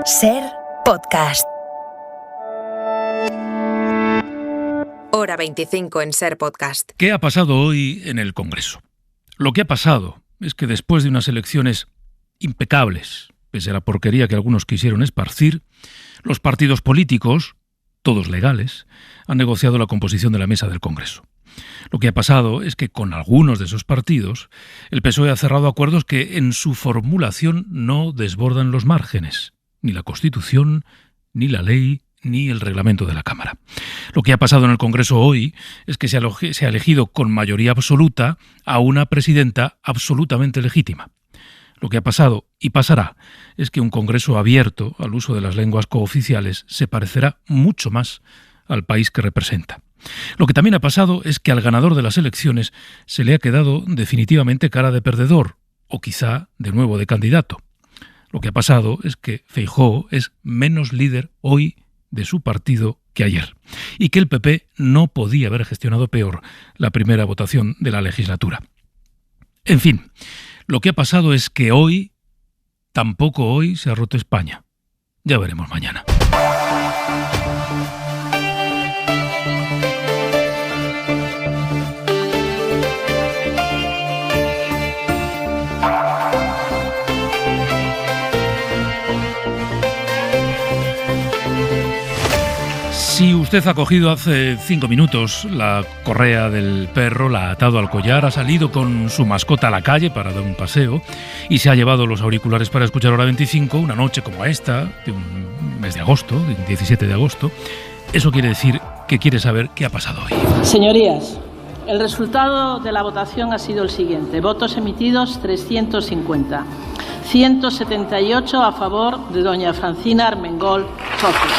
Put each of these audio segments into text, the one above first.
SER Podcast. Hora 25 en SER Podcast. ¿Qué ha pasado hoy en el Congreso? Lo que ha pasado es que después de unas elecciones impecables, pese a la porquería que algunos quisieron esparcir, los partidos políticos, todos legales, han negociado la composición de la mesa del Congreso. Lo que ha pasado es que con algunos de esos partidos, el PSOE ha cerrado acuerdos que en su formulación no desbordan los márgenes, ni la Constitución, ni la ley, ni el reglamento de la Cámara. Lo que ha pasado en el Congreso hoy es que se ha elegido con mayoría absoluta a una presidenta absolutamente legítima. Lo que ha pasado y pasará es que un Congreso abierto al uso de las lenguas cooficiales se parecerá mucho más al país que representa. Lo que también ha pasado es que al ganador de las elecciones se le ha quedado definitivamente cara de perdedor, o quizá de nuevo de candidato. Lo que ha pasado es que Feijóo es menos líder hoy de su partido que ayer, y que el PP no podía haber gestionado peor la primera votación de la legislatura. En fin, lo que ha pasado es que hoy, tampoco hoy, se ha roto España. Ya veremos mañana. Si usted ha cogido hace 5 minutos la correa del perro, la ha atado al collar, ha salido con su mascota a la calle para dar un paseo y se ha llevado los auriculares para escuchar Hora 25, una noche como esta, de un mes de agosto, de un 17 de agosto, eso quiere decir que quiere saber qué ha pasado hoy. Señorías, el resultado de la votación ha sido el siguiente. Votos emitidos 350. 178 a favor de doña Francina Armengol Sofia.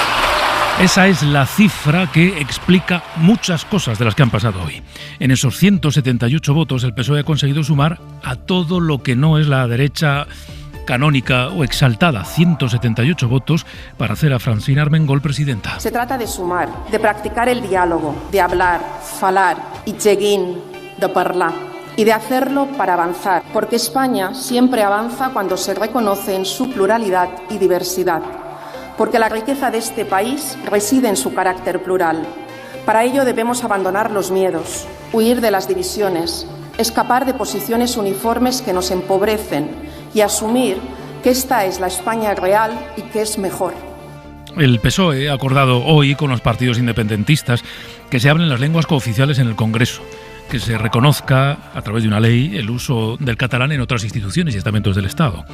Esa es la cifra que explica muchas cosas de las que han pasado hoy. En esos 178 votos, el PSOE ha conseguido sumar a todo lo que no es la derecha canónica o exaltada, 178 votos para hacer a Francina Armengol presidenta. Se trata de sumar, de practicar el diálogo, de hablar, falar y seguir de parlar. Y de hacerlo para avanzar, porque España siempre avanza cuando se reconoce en su pluralidad y diversidad. Porque la riqueza de este país reside en su carácter plural. Para ello debemos abandonar los miedos, huir de las divisiones, escapar de posiciones uniformes que nos empobrecen y asumir que esta es la España real y que es mejor. El PSOE ha acordado hoy con los partidos independentistas que se hablen las lenguas cooficiales en el Congreso, que se reconozca a través de una ley el uso del catalán en otras instituciones y estamentos del Estado,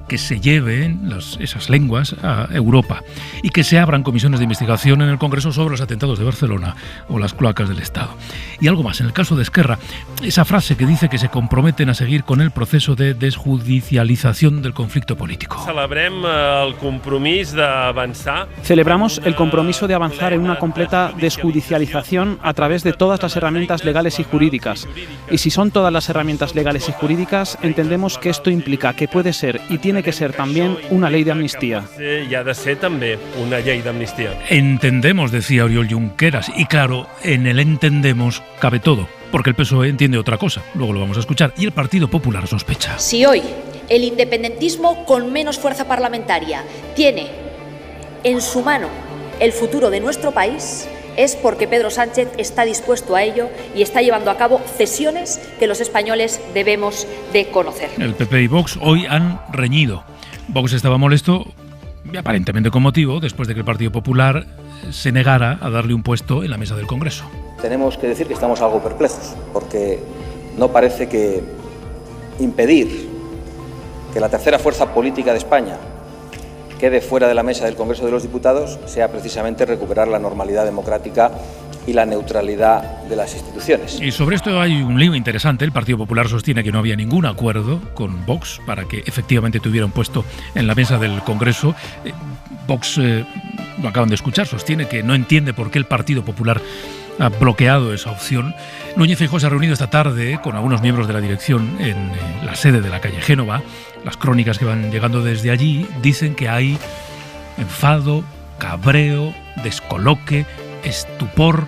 que se lleven esas lenguas a Europa y que se abran comisiones de investigación en el Congreso sobre los atentados de Barcelona o las cloacas del Estado. Y algo más, en el caso de Esquerra, esa frase que dice que se comprometen a seguir con el proceso de desjudicialización del conflicto político. Celebramos el compromiso de avanzar en una completa desjudicialización a través de todas las herramientas legales y jurídicas. Y si son todas las herramientas legales y jurídicas, entendemos que esto implica que puede ser y tiene que ser también una ley de amnistía. Entendemos, decía Oriol Junqueras, y claro, en el entendemos cabe todo, porque el PSOE entiende otra cosa, luego lo vamos a escuchar, y el Partido Popular sospecha. Si hoy el independentismo con menos fuerza parlamentaria tiene en su mano el futuro de nuestro país, es porque Pedro Sánchez está dispuesto a ello y está llevando a cabo cesiones que los españoles debemos de conocer. El PP y Vox hoy han reñido. Vox estaba molesto, aparentemente con motivo, después de que el Partido Popular se negara a darle un puesto en la mesa del Congreso. Tenemos que decir que estamos algo perplejos, porque no parece que impedir que la tercera fuerza política de España quede fuera de la mesa del Congreso de los Diputados sea precisamente recuperar la normalidad democrática y la neutralidad de las instituciones. Y sobre esto hay un lío interesante. El Partido Popular sostiene que no había ningún acuerdo con Vox para que efectivamente tuviera un puesto en la mesa del Congreso. Vox, lo acaban de escuchar, sostiene que no entiende por qué el Partido Popular ha bloqueado esa opción. Núñez Feijóo se ha reunido esta tarde con algunos miembros de la dirección en la sede de la calle Génova. Las crónicas que van llegando desde allí dicen que hay enfado, cabreo, descoloque, estupor.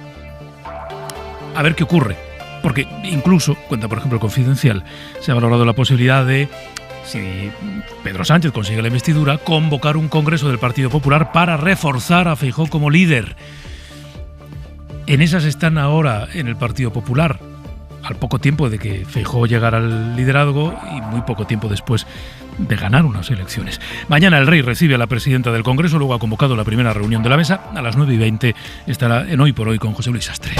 A ver qué ocurre, porque incluso, cuenta por ejemplo el Confidencial, se ha valorado la posibilidad de si Pedro Sánchez consigue la investidura, convocar un congreso del Partido Popular para reforzar a Feijóo como líder. En esas están ahora en el Partido Popular, al poco tiempo de que Feijóo llegara al liderazgo y muy poco tiempo después de ganar unas elecciones. Mañana el Rey recibe a la presidenta del Congreso, luego ha convocado la primera reunión de la mesa. A las 9:20 estará en Hoy por Hoy con José Luis Sastre.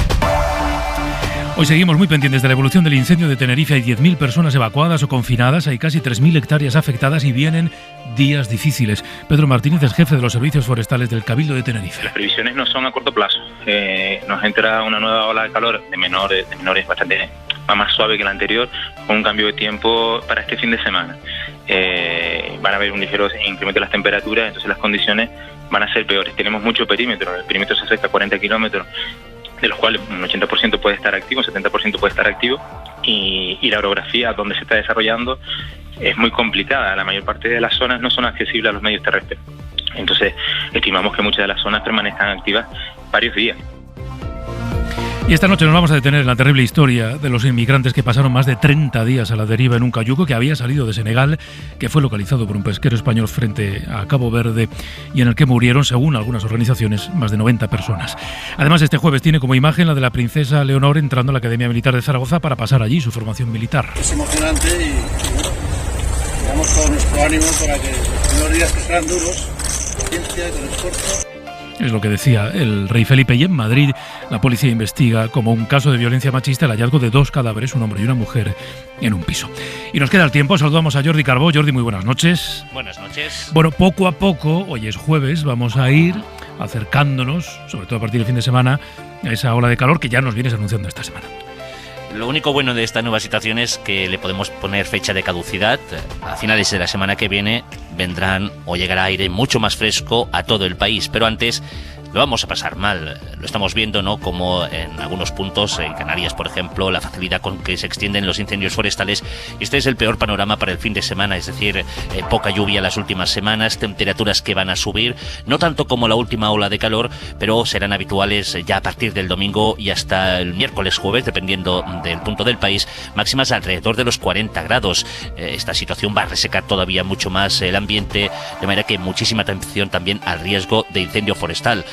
Hoy seguimos muy pendientes de la evolución del incendio de Tenerife. Hay 10.000 personas evacuadas o confinadas, hay casi 3.000 hectáreas afectadas y vienen días difíciles. Pedro Martínez es jefe de los servicios forestales del Cabildo de Tenerife. Las previsiones no son a corto plazo. Nos entra una nueva ola de calor de menores bastante más suave que la anterior, con un cambio de tiempo para este fin de semana. Van a haber un ligero incremento de las temperaturas, entonces las condiciones van a ser peores. Tenemos mucho perímetro, el perímetro se acerca a 40 kilómetros, de los cuales un 80% puede estar activo, un 70% puede estar activo, y la orografía donde se está desarrollando es muy complicada. La mayor parte de las zonas no son accesibles a los medios terrestres. Entonces, estimamos que muchas de las zonas permanezcan activas varios días. Y esta noche nos vamos a detener en la terrible historia de los inmigrantes que pasaron más de 30 días a la deriva en un cayuco que había salido de Senegal, que fue localizado por un pesquero español frente a Cabo Verde y en el que murieron, según algunas organizaciones, más de 90 personas. Además, este jueves tiene como imagen la de la princesa Leonor entrando a la Academia Militar de Zaragoza para pasar allí su formación militar. Es emocionante y vamos con nuestro ánimo para que los primeros días que serán duros, con paciencia y con esfuerzo. Es lo que decía el rey Felipe. Y en Madrid la policía investiga como un caso de violencia machista el hallazgo de 2 cadáveres, un hombre y una mujer, en un piso. Y nos queda el tiempo. Saludamos a Jordi Carbó. Jordi, muy buenas noches. Buenas noches. Bueno, poco a poco, hoy es jueves, vamos a ir acercándonos, sobre todo a partir del fin de semana, a esa ola de calor que ya nos vienes anunciando esta semana. Lo único bueno de esta nueva situación es que le podemos poner fecha de caducidad. A finales de la semana que viene vendrán o llegará aire mucho más fresco a todo el país, pero antes lo vamos a pasar mal. Lo estamos viendo, ¿no? Como en algunos puntos, en Canarias, por ejemplo, la facilidad con que se extienden los incendios forestales. Este es el peor panorama para el fin de semana, es decir, poca lluvia las últimas semanas, temperaturas que van a subir, no tanto como la última ola de calor, pero serán habituales ya a partir del domingo y hasta el miércoles, jueves, dependiendo del punto del país, máximas alrededor de los 40 grados. Esta situación va a resecar todavía mucho más el ambiente, de manera que muchísima atención también al riesgo de incendio forestal.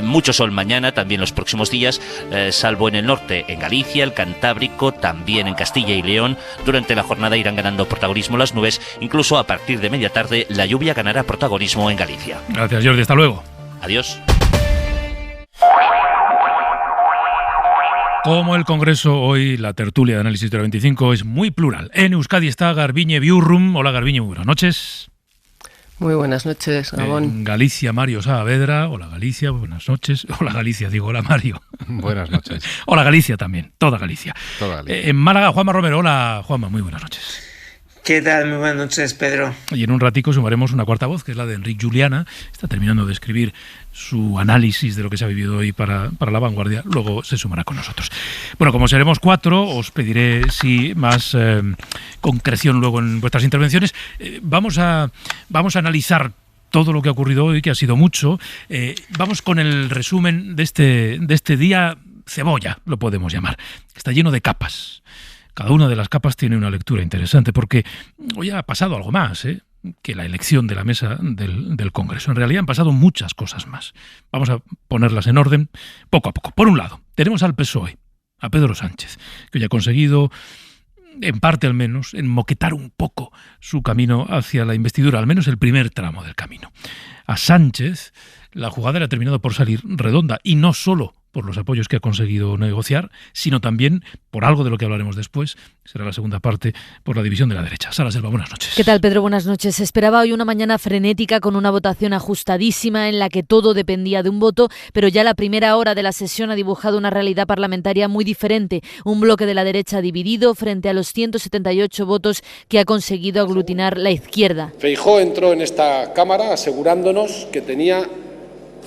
Mucho sol mañana, también los próximos días, salvo en el norte, en Galicia, el Cantábrico, también en Castilla y León. Durante la jornada irán ganando protagonismo las nubes, incluso a partir de media tarde la lluvia ganará protagonismo en Galicia. Gracias, Jordi, hasta luego. Adiós. Como el Congreso, hoy la tertulia de análisis de la 25 es muy plural. En Euskadi está Garbiñe Biurrum. Hola Garbiñe, muy buenas noches. Muy buenas noches, Gabón. En Galicia, Mario Saavedra. Hola Galicia, buenas noches. Hola Galicia, digo, hola Mario. Buenas noches. Hola Galicia también, toda Galicia. Toda Galicia. En Málaga, Juanma Romero. Hola Juanma, muy buenas noches. ¿Qué tal? Muy buenas noches, Pedro. Y en un ratico sumaremos una cuarta voz, que es la de Enric Juliana. Está terminando de escribir su análisis de lo que se ha vivido hoy para La Vanguardia. Luego se sumará con nosotros. Bueno, como seremos 4, os pediré más concreción luego en vuestras intervenciones. Vamos a analizar todo lo que ha ocurrido hoy, que ha sido mucho. Vamos con el resumen de este día cebolla, lo podemos llamar. Está lleno de capas. Cada una de las capas tiene una lectura interesante, porque hoy ha pasado algo más, que la elección de la mesa del Congreso. En realidad han pasado muchas cosas más. Vamos a ponerlas en orden poco a poco. Por un lado, tenemos al PSOE, a Pedro Sánchez, que hoy ha conseguido, en parte al menos, enmoquetar un poco su camino hacia la investidura, al menos el primer tramo del camino. A Sánchez la jugada le ha terminado por salir redonda, y no solo por los apoyos que ha conseguido negociar, sino también por algo de lo que hablaremos después, será la segunda parte, por la división de la derecha. Sara Selva, buenas noches. ¿Qué tal, Pedro? Buenas noches. Se esperaba hoy una mañana frenética con una votación ajustadísima en la que todo dependía de un voto, pero ya la primera hora de la sesión ha dibujado una realidad parlamentaria muy diferente. Un bloque de la derecha dividido frente a los 178 votos que ha conseguido aglutinar la izquierda. Feijóo entró en esta Cámara asegurándonos que tenía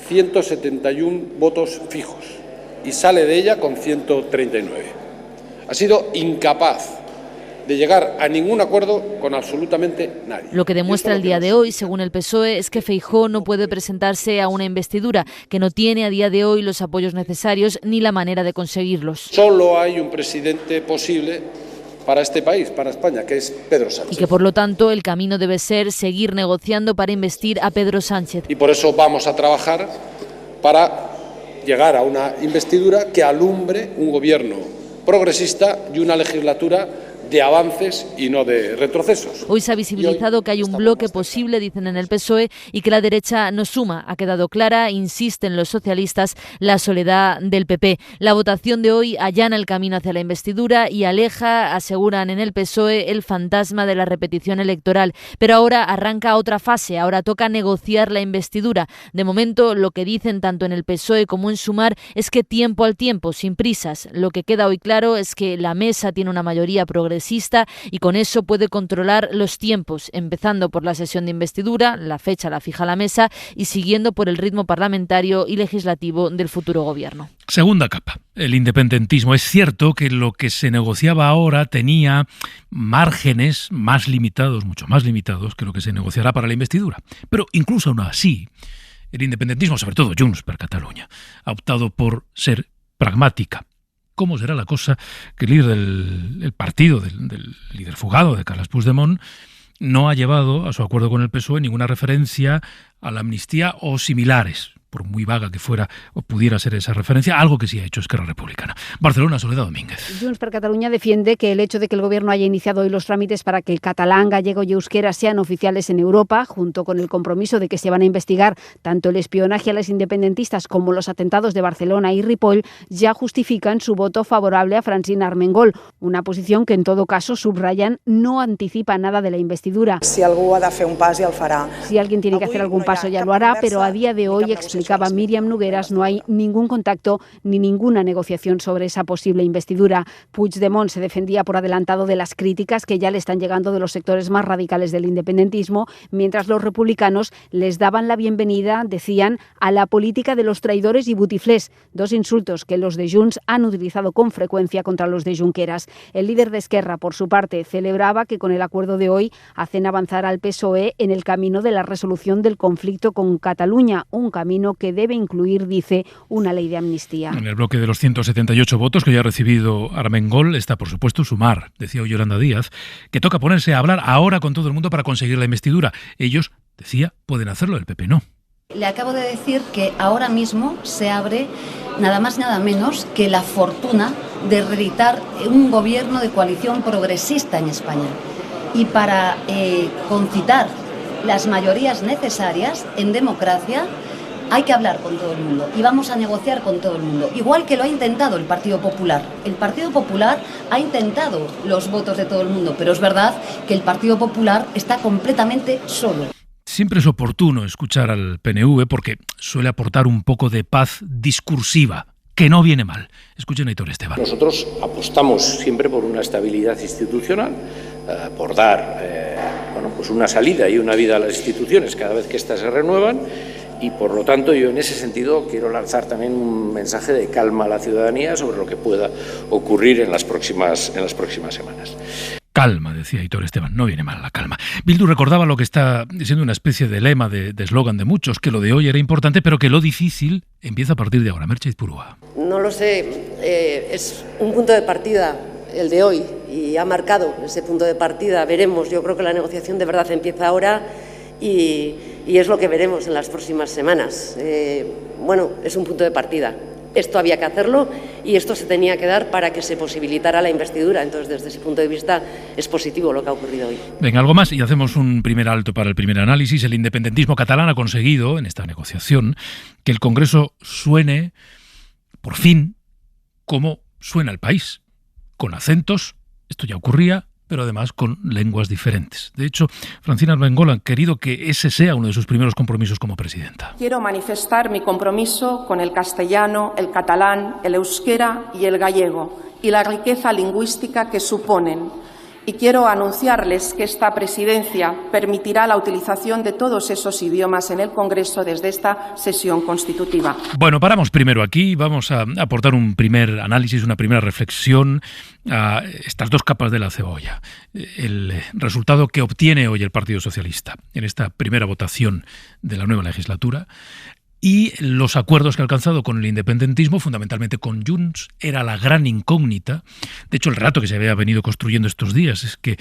171 votos fijos y sale de ella con 139. Ha sido incapaz de llegar a ningún acuerdo con absolutamente nadie. Lo que demuestra el día de hoy, según el PSOE, es que Feijóo no puede presentarse a una investidura, que no tiene a día de hoy los apoyos necesarios ni la manera de conseguirlos. Solo hay un presidente posible para este país, para España, que es Pedro Sánchez. Y que por lo tanto el camino debe ser seguir negociando para investir a Pedro Sánchez. Y por eso vamos a trabajar para llegar a una investidura que alumbre un gobierno progresista y una legislatura de avances y no de retrocesos. Hoy se ha visibilizado que hay un bloque posible, dicen en el PSOE, y que la derecha no suma. Ha quedado clara, insisten los socialistas, la soledad del PP. La votación de hoy allana el camino hacia la investidura y aleja, aseguran en el PSOE, el fantasma de la repetición electoral. Pero ahora arranca otra fase, ahora toca negociar la investidura. De momento, lo que dicen tanto en el PSOE como en Sumar es que tiempo al tiempo, sin prisas. Lo que queda hoy claro es que la mesa tiene una mayoría progresista y con eso puede controlar los tiempos, empezando por la sesión de investidura, la fecha la fija la mesa, y siguiendo por el ritmo parlamentario y legislativo del futuro gobierno. Segunda capa, el independentismo. Es cierto que lo que se negociaba ahora tenía márgenes más limitados, mucho más limitados que lo que se negociará para la investidura. Pero incluso aún así, el independentismo, sobre todo Junts per Catalunya, ha optado por ser pragmática. ¿Cómo será la cosa que el líder del partido, del líder fugado de Carles Puigdemont, no ha llevado a su acuerdo con el PSOE ninguna referencia a la amnistía o similares? Por muy vaga que fuera o pudiera ser esa referencia, algo que sí ha hecho Esquerra Republicana. Barcelona, Soledad Domínguez. Junts per Catalunya defiende que el hecho de que el Gobierno haya iniciado hoy los trámites para que el catalán, gallego y euskera sean oficiales en Europa, junto con el compromiso de que se van a investigar tanto el espionaje a los independentistas como los atentados de Barcelona y Ripoll, ya justifican su voto favorable a Francina Armengol, una posición que en todo caso, subrayan, no anticipa nada de la investidura. Si algú ha de fer un pas, ja el farà. Si alguien tiene que hacer algún paso, ya lo hará, pero a día de hoy, explicaba Míriam Nogueras, no hay ningún contacto ni ninguna negociación sobre esa posible investidura. Puigdemont se defendía por adelantado de las críticas que ya le están llegando de los sectores más radicales del independentismo, mientras los republicanos les daban la bienvenida, decían, a la política de los traidores y butiflés, dos insultos que los de Junts han utilizado con frecuencia contra los de Junqueras. El líder de Esquerra, por su parte, celebraba que con el acuerdo de hoy hacen avanzar al PSOE en el camino de la resolución del conflicto con Cataluña, un camino que debe incluir, dice, una ley de amnistía. En el bloque de los 178 votos que ya ha recibido Armengol está, por supuesto, Sumar. Decía hoy Yolanda Díaz que toca ponerse a hablar ahora con todo el mundo para conseguir la investidura. Ellos, decía, pueden hacerlo, el PP no. Le acabo de decir que ahora mismo se abre nada más nada menos que la fortuna de reeditar un gobierno de coalición progresista en España. Y para concitar las mayorías necesarias en democracia, hay que hablar con todo el mundo y vamos a negociar con todo el mundo, igual que lo ha intentado el Partido Popular. El Partido Popular ha intentado los votos de todo el mundo, pero es verdad que el Partido Popular está completamente solo. Siempre es oportuno escuchar al PNV porque suele aportar un poco de paz discursiva, que no viene mal. Escuchen a Aitor Esteban. Nosotros apostamos siempre por una estabilidad institucional, por dar pues una salida y una vida a las instituciones cada vez que éstas se renuevan. Y por lo tanto yo en ese sentido quiero lanzar también un mensaje de calma a la ciudadanía sobre lo que pueda ocurrir en las próximas semanas. Calma, decía Aitor Esteban, no viene mal la calma. Bildu recordaba lo que está siendo una especie de lema, de eslogan de muchos, que lo de hoy era importante, pero que lo difícil empieza a partir de ahora. Merche Izpurúa. No lo sé, es un punto de partida el de hoy y ha marcado ese punto de partida. Veremos, yo creo que la negociación de verdad empieza ahora y es lo que veremos en las próximas semanas. Bueno, es un punto de partida. Esto había que hacerlo y esto se tenía que dar para que se posibilitara la investidura. Entonces, desde ese punto de vista, es positivo lo que ha ocurrido hoy. Venga, algo más y hacemos un primer alto para el primer análisis. El independentismo catalán ha conseguido, en esta negociación, que el Congreso suene, por fin, como suena el país. Con acentos, esto ya ocurría, pero además con lenguas diferentes. De hecho, Francina Armengol ha querido que ese sea uno de sus primeros compromisos como presidenta. Quiero manifestar mi compromiso con el castellano, el catalán, el euskera y el gallego y la riqueza lingüística que suponen. Y quiero anunciarles que esta presidencia permitirá la utilización de todos esos idiomas en el Congreso desde esta sesión constitutiva. Bueno, paramos primero aquí. Vamos a aportar un primer análisis, una primera reflexión a estas dos capas de la cebolla. El resultado que obtiene hoy el Partido Socialista en esta primera votación de la nueva legislatura Y los acuerdos que ha alcanzado con el independentismo, fundamentalmente con Junts, era la gran incógnita. De hecho, el relato que se había venido construyendo estos días es que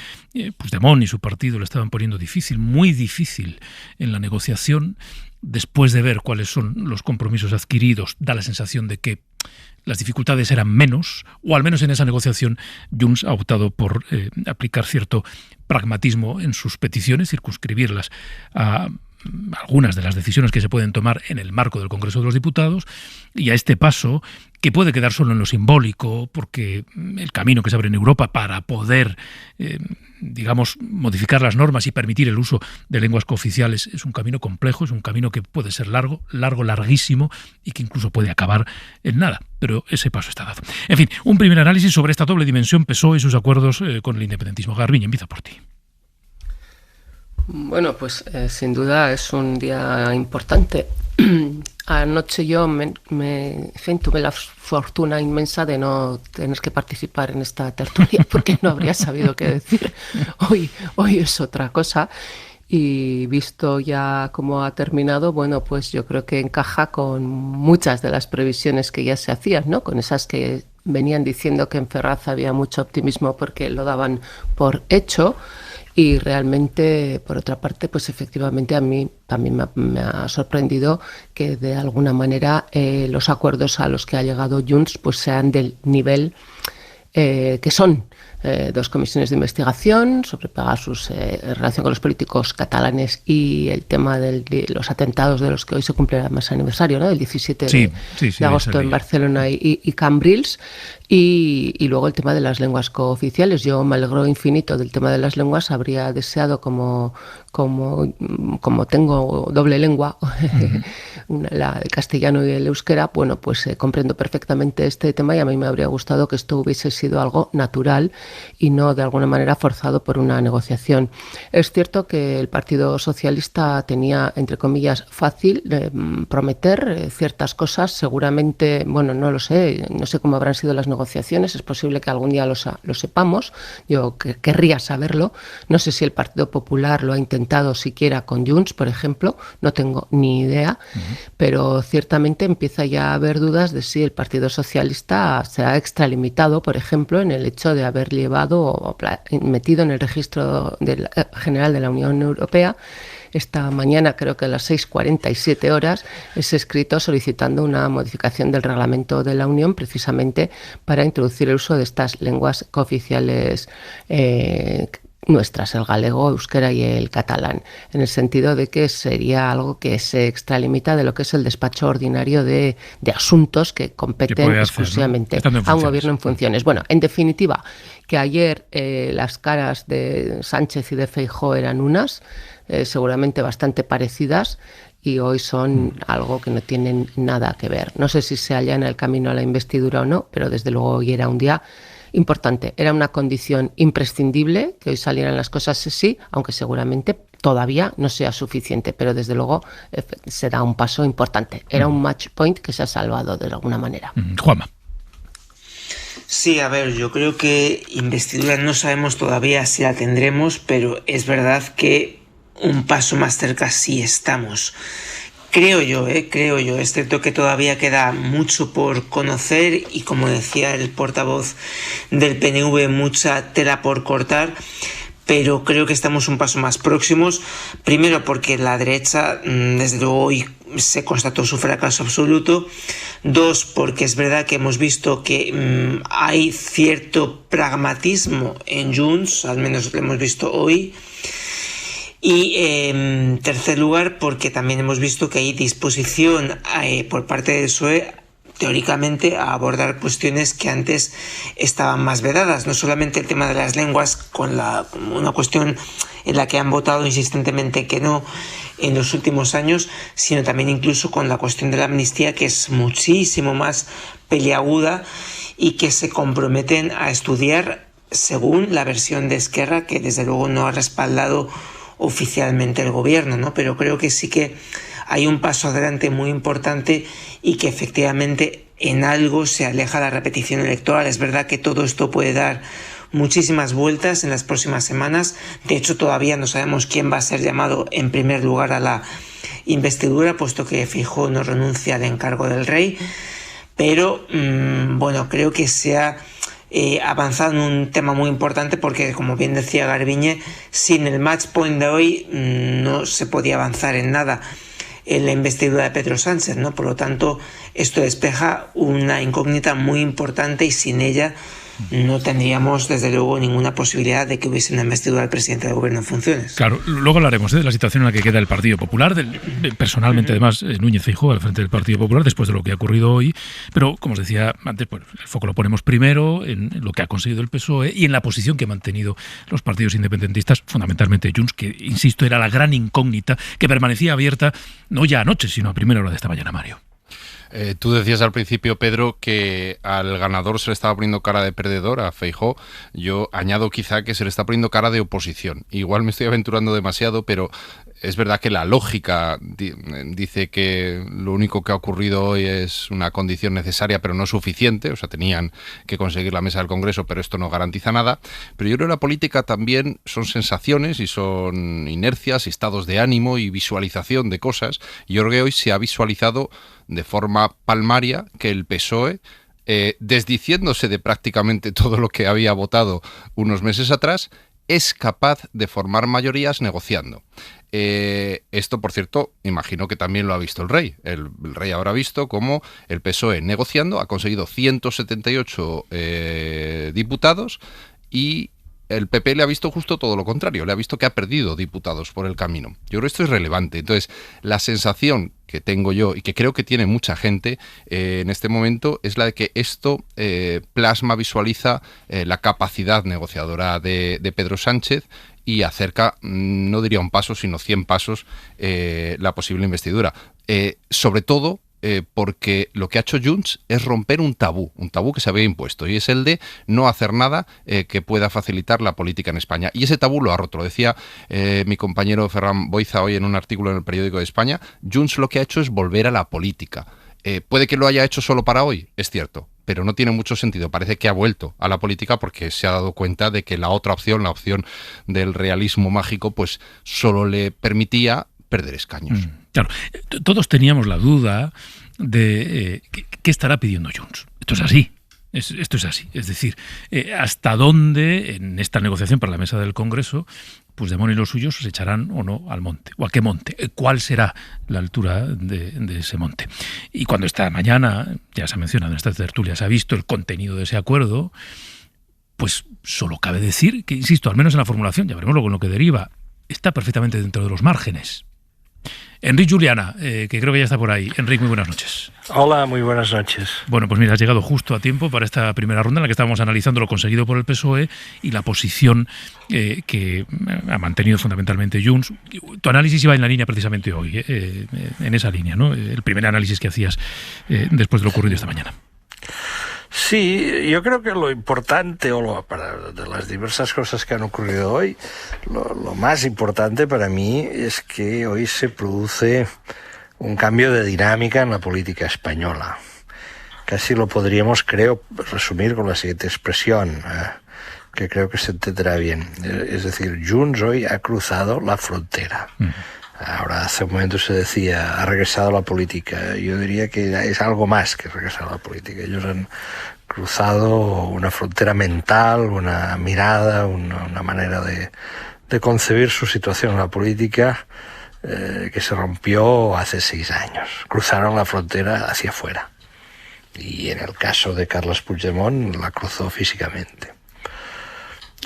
Puigdemont y su partido lo estaban poniendo difícil, muy difícil en la negociación. Después de ver cuáles son los compromisos adquiridos, da la sensación de que las dificultades eran menos, o al menos en esa negociación Junts ha optado por aplicar cierto pragmatismo en sus peticiones, circunscribirlas a algunas de las decisiones que se pueden tomar en el marco del Congreso de los Diputados, y a este paso, que puede quedar solo en lo simbólico, porque el camino que se abre en Europa para poder, modificar las normas y permitir el uso de lenguas cooficiales es un camino complejo, es un camino que puede ser larguísimo, y que incluso puede acabar en nada. Pero ese paso está dado. En fin, un primer análisis sobre esta doble dimensión PSOE y sus acuerdos con el independentismo. Garbiñe, empieza por ti. Bueno, pues sin duda es un día importante. Anoche yo tuve la fortuna inmensa de no tener que participar en esta tertulia porque no habría sabido qué decir. Hoy es otra cosa. Y visto ya cómo ha terminado, bueno, pues yo creo que encaja con muchas de las previsiones que ya se hacían, ¿no? Con esas que venían diciendo que en Ferraz había mucho optimismo porque lo daban por hecho. Y realmente, por otra parte, pues efectivamente a mí también me ha sorprendido que de alguna manera los acuerdos a los que ha llegado Junts pues sean del nivel que son. 2 comisiones de investigación sobre Pegasus en relación con los políticos catalanes y el tema de los atentados de los que hoy se cumple el más aniversario, ¿no? El 17 de agosto en Barcelona y Cambrils. Y luego el tema de las lenguas cooficiales. Yo me alegro infinito del tema de las lenguas. Habría deseado, como tengo doble lengua, la de castellano y el euskera, bueno, pues comprendo perfectamente este tema y a mí me habría gustado que esto hubiese sido algo natural y no de alguna manera forzado por una negociación. Es cierto que el Partido Socialista tenía, entre comillas, fácil prometer ciertas cosas. Seguramente, bueno, no sé cómo habrán sido las negociaciones, es posible que algún día lo sepamos, yo querría saberlo. No sé si el Partido Popular lo ha intentado siquiera con Junts, por ejemplo, no tengo ni idea, pero ciertamente empieza ya a haber dudas de si el Partido Socialista se ha extralimitado, por ejemplo, en el hecho de haber llevado o metido en el registro general de la Unión Europea. Esta mañana, creo que a las 6:47 horas, ese escrito solicitando una modificación del reglamento de la Unión precisamente para introducir el uso de estas lenguas cooficiales nuestras, el galego, euskera y el catalán, en el sentido de que sería algo que se extralimita de lo que es el despacho ordinario de asuntos que competen exclusivamente a un gobierno en funciones. Bueno, en definitiva, que ayer las caras de Sánchez y de Feijóo eran unas, seguramente bastante parecidas, y hoy son algo que no tienen nada que ver. No sé si se halla en el camino a la investidura o no, pero desde luego hoy era un día importante. Era una condición imprescindible que hoy salieran las cosas así, aunque seguramente todavía no sea suficiente, pero desde luego se da un paso importante. Era un match point que se ha salvado de alguna manera. Juanma. Sí, a ver, yo creo que investidura no sabemos todavía si la tendremos, pero es verdad que un paso más cerca sí estamos. Creo yo. Es cierto que todavía queda mucho por conocer y, como decía el portavoz del PNV, mucha tela por cortar, pero creo que estamos un paso más próximos. Primero porque la derecha, desde luego, hoy se constató su fracaso absoluto. 2, porque es verdad que hemos visto que hay cierto pragmatismo en Junts, al menos lo hemos visto hoy. Y en tercer lugar, porque también hemos visto que hay disposición por parte del PSOE, teóricamente, a abordar cuestiones que antes estaban más vedadas. No solamente el tema de las lenguas, con una cuestión en la que han votado insistentemente que no en los últimos años, sino también incluso con la cuestión de la amnistía, que es muchísimo más peliaguda y que se comprometen a estudiar según la versión de Esquerra, que desde luego no ha respaldado oficialmente el gobierno, ¿no? Pero creo que sí que hay un paso adelante muy importante y que efectivamente en algo se aleja la repetición electoral. Es verdad que todo esto puede dar muchísimas vueltas en las próximas semanas. De hecho, todavía no sabemos quién va a ser llamado en primer lugar a la investidura, puesto que Feijóo no renuncia al encargo del rey, pero bueno, creo que se ha avanzado en un tema muy importante, porque como bien decía Garbiñe, sin el match point de hoy no se podía avanzar en nada en la investidura de Pedro Sánchez, ¿no? Por lo tanto, esto despeja una incógnita muy importante y sin ella no tendríamos, desde luego, ninguna posibilidad de que hubiese una investidura del presidente del gobierno en funciones. Claro, luego hablaremos de la situación en la que queda el Partido Popular, personalmente además Núñez Feijóo al frente del Partido Popular después de lo que ha ocurrido hoy, pero como os decía antes, pues, el foco lo ponemos primero en lo que ha conseguido el PSOE y en la posición que han mantenido los partidos independentistas, fundamentalmente Junts, que, insisto, era la gran incógnita que permanecía abierta no ya anoche, sino a primera hora de esta mañana, Mario. Tú decías al principio, Pedro, que al ganador se le estaba poniendo cara de perdedor, a Feijóo. Yo añado quizá que se le está poniendo cara de oposición. Igual me estoy aventurando demasiado, pero es verdad que la lógica dice que lo único que ha ocurrido hoy es una condición necesaria, pero no suficiente. O sea, tenían que conseguir la mesa del Congreso, pero esto no garantiza nada. Pero yo creo que la política también son sensaciones y son inercias, y estados de ánimo y visualización de cosas. Y yo creo que hoy se ha visualizado de forma palmaria que el PSOE, desdiciéndose de prácticamente todo lo que había votado unos meses atrás, es capaz de formar mayorías negociando. Esto, por cierto, imagino que también lo ha visto el rey. El rey habrá visto cómo el PSOE, negociando, ha conseguido 178 diputados, y el PP le ha visto justo todo lo contrario, le ha visto que ha perdido diputados por el camino. Yo creo que esto es relevante. Entonces, la sensación que tengo yo, y que creo que tiene mucha gente en este momento, es la de que esto plasma, visualiza la capacidad negociadora de Pedro Sánchez, y acerca, no diría un paso, sino 100 pasos, la posible investidura. Sobre todo, porque lo que ha hecho Junts es romper un tabú que se había impuesto, y es el de no hacer nada que pueda facilitar la política en España. Y ese tabú lo ha roto. Lo decía mi compañero Ferran Boiza hoy en un artículo en el Periódico de España. Junts lo que ha hecho es volver a la política. Puede que lo haya hecho solo para hoy, es cierto, pero no tiene mucho sentido. Parece que ha vuelto a la política porque se ha dado cuenta de que la otra opción, la opción del realismo mágico, pues solo le permitía perder escaños. Claro, todos teníamos la duda de qué estará pidiendo Junts. Esto es así. Esto es así. Es decir, hasta dónde en esta negociación para la mesa del Congreso Puigdemont y los suyos se echarán o no al monte. ¿O a qué monte? ¿Cuál será la altura de ese monte? Y cuando esta mañana, ya se ha mencionado en estas tertulias, se ha visto el contenido de ese acuerdo, pues solo cabe decir que, insisto, al menos en la formulación, ya veremos luego en lo que deriva, está perfectamente dentro de los márgenes. Enric Juliana, que creo que ya está por ahí. Enric, muy buenas noches. Hola, muy buenas noches. Bueno, pues mira, has llegado justo a tiempo para esta primera ronda en la que estábamos analizando lo conseguido por el PSOE y la posición que ha mantenido fundamentalmente Junts. Tu análisis iba en la línea precisamente hoy, en esa línea, ¿no? El primer análisis que hacías después de lo ocurrido esta mañana. Sí, yo creo que lo importante, de las diversas cosas que han ocurrido hoy, lo más importante para mí es que hoy se produce un cambio de dinámica en la política española. Casi lo podríamos, creo, resumir con la siguiente expresión, que creo que se entenderá bien. Es decir, Junts hoy ha cruzado la frontera. Ahora, hace un momento se decía, ha regresado a la política. Yo diría que es algo más que regresar a la política. Ellos han cruzado una frontera mental, una mirada, una manera de concebir su situación en la política que se rompió hace 6 años. Cruzaron la frontera hacia afuera. Y en el caso de Carles Puigdemont, la cruzó físicamente.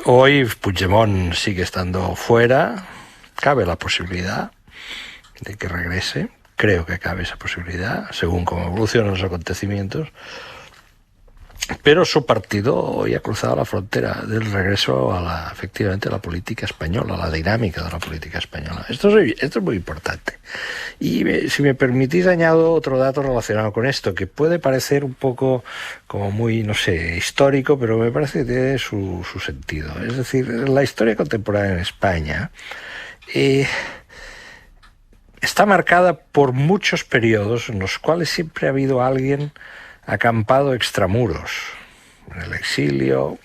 Hoy Puigdemont sigue estando fuera. Cabe la posibilidad de que regrese. Creo que cabe esa posibilidad, según cómo evolucionan los acontecimientos. Pero su partido hoy ha cruzado la frontera del regreso efectivamente a la política española, a la dinámica de la política española. Esto es muy importante. Y si me permitís, añado otro dato relacionado con esto, que puede parecer un poco como muy, no sé, histórico, pero me parece que tiene su sentido. Es decir, la historia contemporánea en España está marcada por muchos periodos en los cuales siempre ha habido alguien acampado extramuros, en el exilio,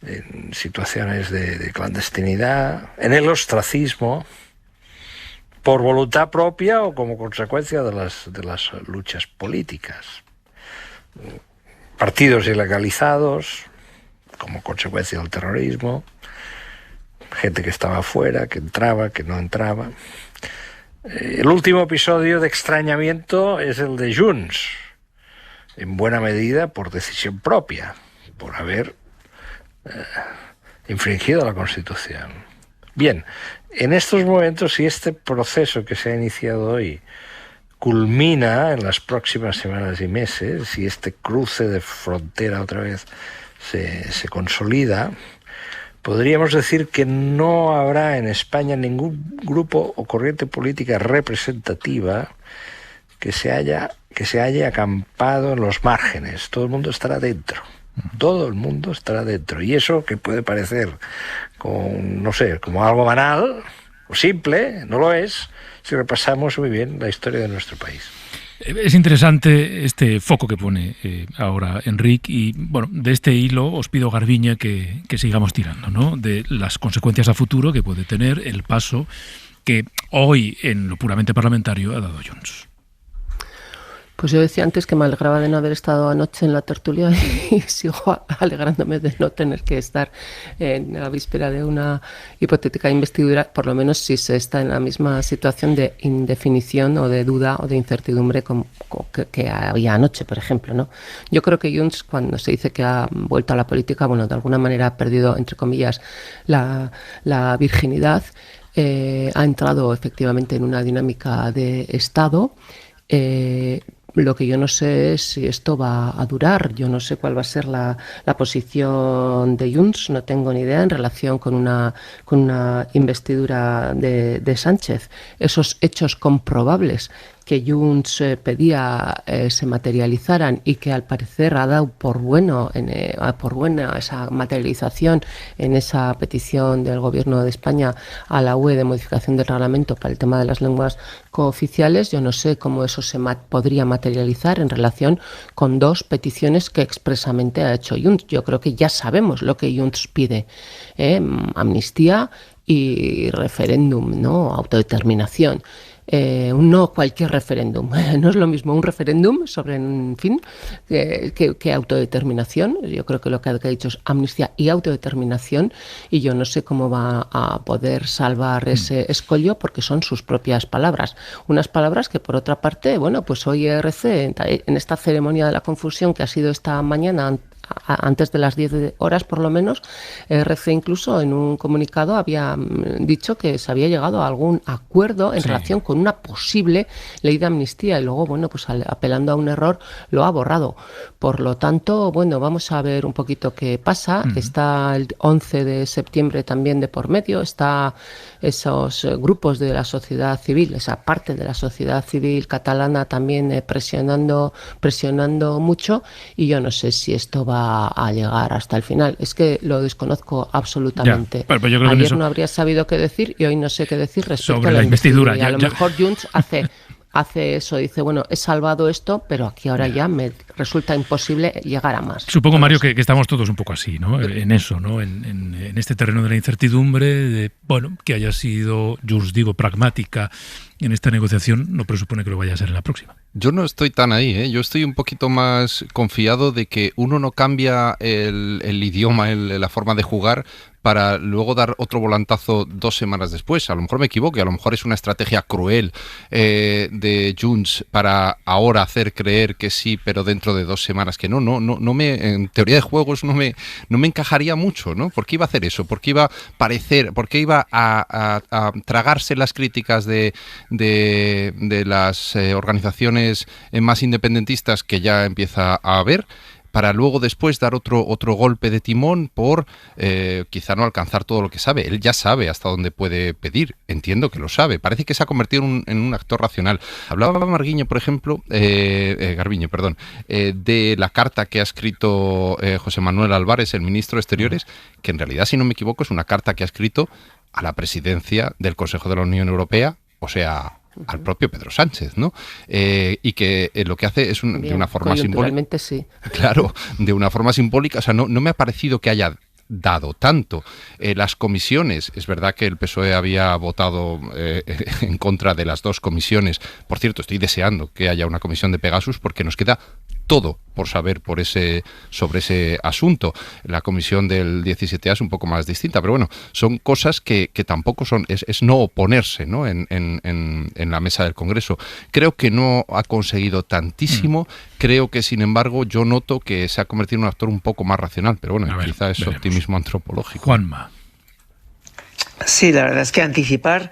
en situaciones de clandestinidad, en el ostracismo, por voluntad propia o como consecuencia de las luchas políticas. Partidos ilegalizados como consecuencia del terrorismo, gente que estaba fuera, que entraba, que no entraba. El último episodio de extrañamiento es el de Junts, en buena medida por decisión propia, por haber infringido la Constitución. Bien, en estos momentos, si este proceso que se ha iniciado hoy culmina en las próximas semanas y meses, si este cruce de frontera otra vez se consolida, podríamos decir que no habrá en España ningún grupo o corriente política representativa que se haya acampado en los márgenes. Todo el mundo estará dentro. Todo el mundo estará dentro. Y eso, que puede parecer como algo banal o simple, no lo es, si repasamos muy bien la historia de nuestro país. Es interesante este foco que pone ahora Enric, y bueno, de este hilo os pido, Garbiñe, que sigamos tirando, ¿no? De las consecuencias a futuro que puede tener el paso que hoy, en lo puramente parlamentario, ha dado Junts. Pues yo decía antes que me alegraba de no haber estado anoche en la tertulia y sigo alegrándome de no tener que estar en la víspera de una hipotética investidura, por lo menos si se está en la misma situación de indefinición o de duda o de incertidumbre que había anoche, por ejemplo, ¿no? Yo creo que Junts, cuando se dice que ha vuelto a la política, bueno, de alguna manera ha perdido, entre comillas, la virginidad, ha entrado efectivamente en una dinámica de Estado. Lo que yo no sé es si esto va a durar. Yo no sé cuál va a ser la posición de Junts, no tengo ni idea en relación con una investidura de Sánchez. Esos hechos comprobables que Junts pedía se materializaran y que al parecer ha dado por buena esa materialización en esa petición del Gobierno de España a la UE de modificación del reglamento para el tema de las lenguas cooficiales. Yo no sé cómo eso se podría materializar en relación con dos peticiones que expresamente ha hecho Junts. Yo creo que ya sabemos lo que Junts pide, amnistía y referéndum, ¿no? Autodeterminación. No cualquier referéndum. No es lo mismo un referéndum sobre, en fin, que autodeterminación. Yo creo que lo que ha dicho es amnistía y autodeterminación, y yo no sé cómo va a poder salvar ese escollo, porque son sus propias palabras. Unas palabras que, por otra parte, bueno, pues hoy ERC, en esta ceremonia de la confusión que ha sido esta mañana, antes de las 10 horas por lo menos, RC incluso en un comunicado había dicho que se había llegado a algún acuerdo en relación con una posible ley de amnistía, y luego, bueno, pues apelando a un error lo ha borrado. Por lo tanto, bueno, vamos a ver un poquito qué pasa. Está el 11 de septiembre también de por medio, está esos grupos de la sociedad civil, esa parte de la sociedad civil catalana también presionando mucho, y yo no sé si esto va a llegar hasta el final. Es que lo desconozco absolutamente. Pero yo creo ayer que eso, no habría sabido qué decir y hoy no sé qué decir respecto sobre a la investidura. Y a lo mejor Junts hace eso, dice, bueno, he salvado esto, pero aquí ahora ya me resulta imposible llegar a más. Supongo, Mario, que estamos todos un poco así, ¿no? En eso, ¿no? En este terreno de la incertidumbre, de, bueno, que haya sido, yo os digo, pragmática en esta negociación, no presupone que lo vaya a ser en la próxima. Yo no estoy tan ahí, ¿eh? Yo estoy un poquito más confiado de que uno no cambia el idioma, la forma de jugar, para luego dar otro volantazo 2 semanas después. A lo mejor me equivoco, a lo mejor es una estrategia cruel de Junts para ahora hacer creer que sí, pero dentro de 2 semanas que no me, en teoría de juegos no me encajaría mucho, ¿no? ¿Por qué iba a hacer eso? ¿Por qué iba a parecer, por qué iba a tragarse las críticas de las organizaciones más independentistas que ya empieza a haber, para luego después dar otro golpe de timón por quizá no alcanzar todo lo que sabe? Él ya sabe hasta dónde puede pedir, entiendo que lo sabe, parece que se ha convertido en un actor racional. Hablaba Garbiñe, por ejemplo, de la carta que ha escrito José Manuel Álvarez, el ministro de Exteriores, que en realidad, si no me equivoco, es una carta que ha escrito a la presidencia del Consejo de la Unión Europea, o sea, al propio Pedro Sánchez, ¿no? Y que lo que hace es de una forma simbólica. Sí. Claro, de una forma simbólica. O sea, no me ha parecido que haya dado tanto. Las comisiones, es verdad que el PSOE había votado en contra de las 2 comisiones. Por cierto, estoy deseando que haya una comisión de Pegasus porque nos queda todo por saber sobre ese asunto. La comisión del 17A es un poco más distinta, pero bueno, son cosas que tampoco son, es no oponerse, ¿no? En la mesa del Congreso. Creo que no ha conseguido tantísimo, creo que sin embargo yo noto que se ha convertido en un actor un poco más racional, pero bueno, quizá es optimismo antropológico. Juanma. Sí, la verdad es que anticipar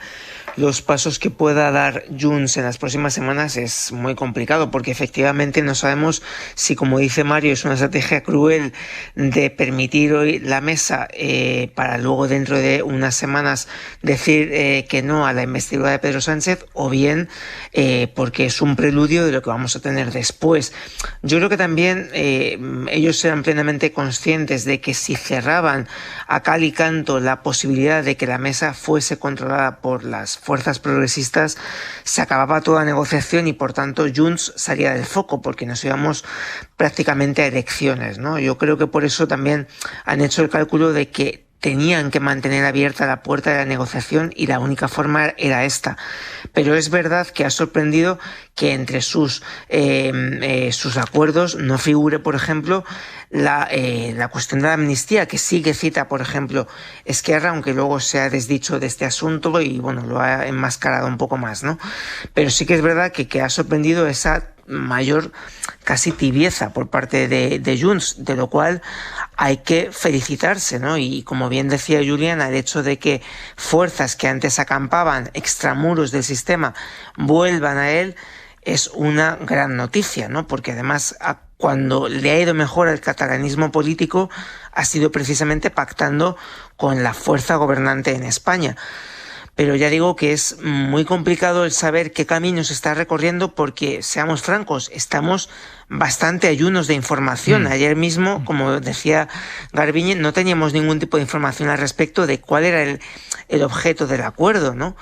los pasos que pueda dar Junts en las próximas semanas es muy complicado porque efectivamente no sabemos si, como dice Mario, es una estrategia cruel de permitir hoy la mesa para luego dentro de unas semanas decir que no a la investidura de Pedro Sánchez, o bien porque es un preludio de lo que vamos a tener después. Yo creo que también ellos eran plenamente conscientes de que si cerraban a cal y canto la posibilidad de que la mesa fuese controlada por las fuerzas progresistas, se acababa toda negociación y por tanto Junts salía del foco porque nos íbamos prácticamente a elecciones, ¿no? Yo creo que por eso también han hecho el cálculo de que tenían que mantener abierta la puerta de la negociación y la única forma era esta. Pero es verdad que ha sorprendido que entre sus acuerdos no figure, por ejemplo, la cuestión de la amnistía, que sí que cita, por ejemplo, Esquerra, aunque luego se ha desdicho de este asunto y bueno, lo ha enmascarado un poco más, ¿no? Pero sí que es verdad que ha sorprendido esa mayor casi tibieza por parte de Junts, de lo cual hay que felicitarse, ¿no? Y como bien decía Juliana, el hecho de que fuerzas que antes acampaban extramuros del sistema vuelvan a él es una gran noticia, ¿no? Porque además cuando le ha ido mejor al catalanismo político ha sido precisamente pactando con la fuerza gobernante en España. Pero ya digo que es muy complicado el saber qué camino se está recorriendo porque, seamos francos, estamos bastante ayunos de información. Ayer mismo, como decía Garbiñe, no teníamos ningún tipo de información al respecto de cuál era el objeto del acuerdo, ¿no?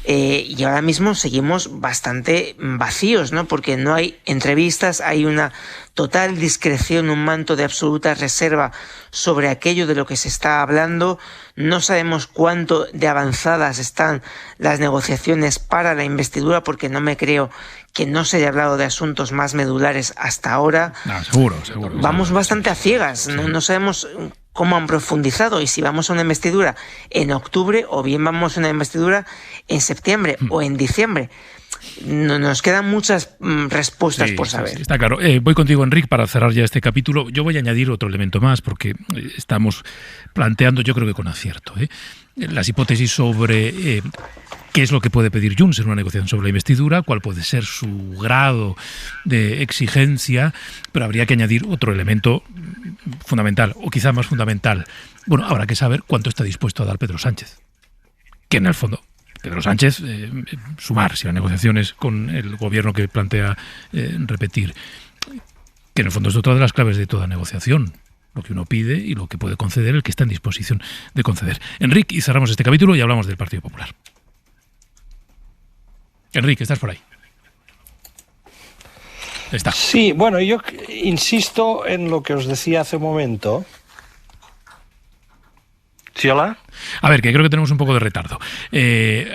Y ahora mismo seguimos bastante vacíos, ¿no? Porque no hay entrevistas, hay una total discreción, un manto de absoluta reserva sobre aquello de lo que se está hablando. No sabemos cuánto de avanzadas están las negociaciones para la investidura, porque no me creo que no se haya hablado de asuntos más medulares hasta ahora. No, seguro. Vamos bastante a ciegas, no sabemos cómo han profundizado y si vamos a una investidura en octubre o bien vamos a una investidura en septiembre o en diciembre. Nos quedan muchas respuestas por saber. Sí, está claro. Voy contigo, Enric, para cerrar ya este capítulo. Yo voy a añadir otro elemento más porque estamos planteando, yo creo que con acierto, las hipótesis sobre qué es lo que puede pedir Junts en una negociación sobre la investidura, cuál puede ser su grado de exigencia, pero habría que añadir otro elemento fundamental, o quizá más fundamental. Bueno, habrá que saber cuánto está dispuesto a dar Pedro Sánchez, que en el fondo Pedro Sánchez sumar, si la negociación es con el gobierno que plantea repetir, que en el fondo es otra de las claves de toda negociación, lo que uno pide y lo que puede conceder el que está en disposición de conceder. Enric, y cerramos este capítulo y hablamos del Partido Popular. Enrique, ¿estás por ahí? Está. Sí, bueno, yo insisto en lo que os decía hace un momento. ¿Sí, hola? A ver, que creo que tenemos un poco de retardo.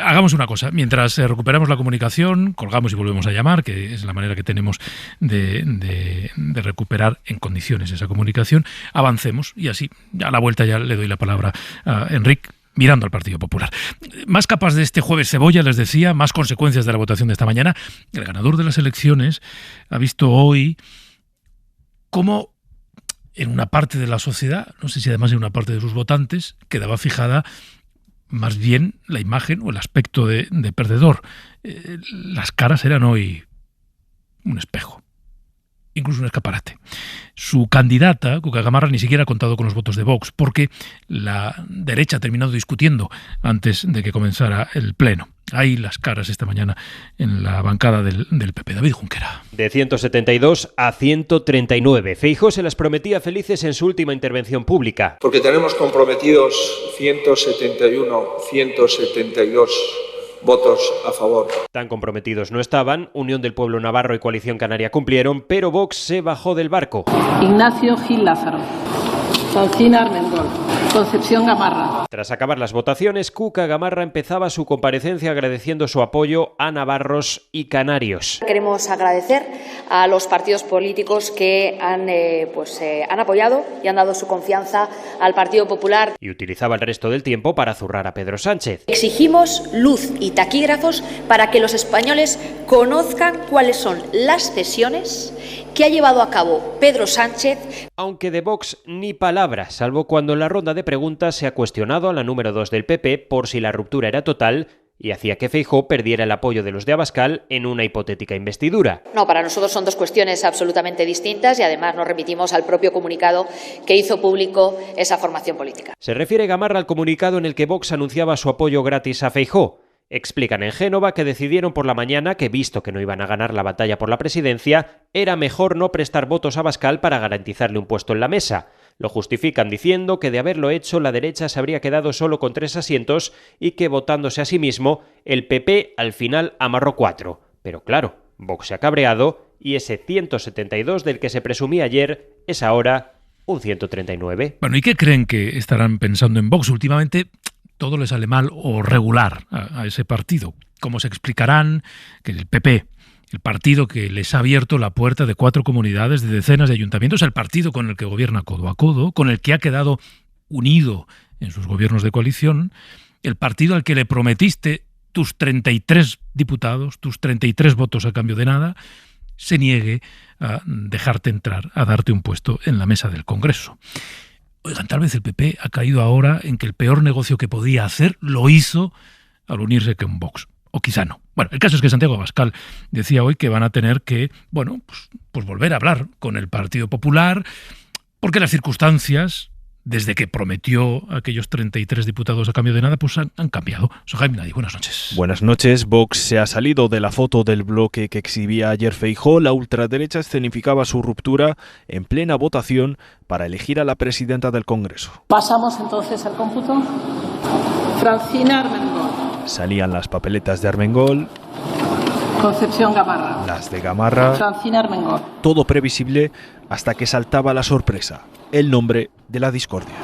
Hagamos una cosa. Mientras recuperamos la comunicación, colgamos y volvemos a llamar, que es la manera que tenemos de recuperar en condiciones esa comunicación. Avancemos y así, a la vuelta ya le doy la palabra a Enric, mirando al Partido Popular. Más capas de este jueves cebolla, les decía, más consecuencias de la votación de esta mañana. El ganador de las elecciones ha visto hoy cómo en una parte de la sociedad, no sé si además en una parte de sus votantes, quedaba fijada más bien la imagen o el aspecto de perdedor. Las caras eran hoy un espejo, incluso un escaparate. Su candidata, Cuca Gamarra, ni siquiera ha contado con los votos de Vox, porque la derecha ha terminado discutiendo antes de que comenzara el pleno. Hay las caras esta mañana en la bancada del PP. David Junquera. De 172 a 139. Feijóo se las prometía felices en su última intervención pública. Porque tenemos comprometidos 171, 172 votos a favor. Tan comprometidos no estaban. Unión del Pueblo Navarro y Coalición Canaria cumplieron, pero Vox se bajó del barco. Ignacio Gil Lázaro. Francina Armengol. Concepción Gamarra. Tras acabar las votaciones, Cuca Gamarra empezaba su comparecencia agradeciendo su apoyo a navarros y canarios. Queremos agradecer a los partidos políticos que han apoyado y han dado su confianza al Partido Popular. Y utilizaba el resto del tiempo para zurrar a Pedro Sánchez. Exigimos luz y taquígrafos para que los españoles conozcan cuáles son las cesiones que ha llevado a cabo Pedro Sánchez. Aunque de Vox ni palabra, salvo cuando en la ronda de preguntas se ha cuestionado a la número 2 del PP por si la ruptura era total y hacía que Feijóo perdiera el apoyo de los de Abascal en una hipotética investidura. No, para nosotros son dos cuestiones absolutamente distintas y además nos remitimos al propio comunicado que hizo público esa formación política. Se refiere Gamarra al comunicado en el que Vox anunciaba su apoyo gratis a Feijóo. Explican en Génova que decidieron por la mañana que, visto que no iban a ganar la batalla por la presidencia, era mejor no prestar votos a Abascal para garantizarle un puesto en la mesa. Lo justifican diciendo que de haberlo hecho la derecha se habría quedado solo con 3 asientos y que votándose a sí mismo, el PP al final amarró 4. Pero claro, Vox se ha cabreado y ese 172 del que se presumía ayer es ahora un 139. Bueno, ¿y qué creen que estarán pensando en Vox últimamente? Todo le sale mal o regular a ese partido. ¿Cómo se explicarán que el PP, el partido que les ha abierto la puerta de 4 comunidades, de decenas de ayuntamientos, el partido con el que gobierna codo a codo, con el que ha quedado unido en sus gobiernos de coalición, el partido al que le prometiste tus 33 diputados, tus 33 votos a cambio de nada, se niegue a dejarte entrar, a darte un puesto en la mesa del Congreso? Oigan, tal vez el PP ha caído ahora en que el peor negocio que podía hacer lo hizo al unirse con Vox. O quizá no. Bueno, el caso es que Santiago Abascal decía hoy que van a tener que, pues volver a hablar con el Partido Popular, porque las circunstancias, desde que prometió aquellos 33 diputados a cambio de nada, pues han cambiado. Soy Jaime Nadie, buenas noches. Buenas noches. Vox se ha salido de la foto del bloque que exhibía ayer Feijóo. La ultraderecha escenificaba su ruptura en plena votación para elegir a la presidenta del Congreso. Pasamos entonces al cómputo. Francina Armengol. Salían las papeletas de Armengol. Concepción Gamarra. Las de Gamarra. Francina Armengol. Todo previsible hasta que saltaba la sorpresa. El nombre de la discordia.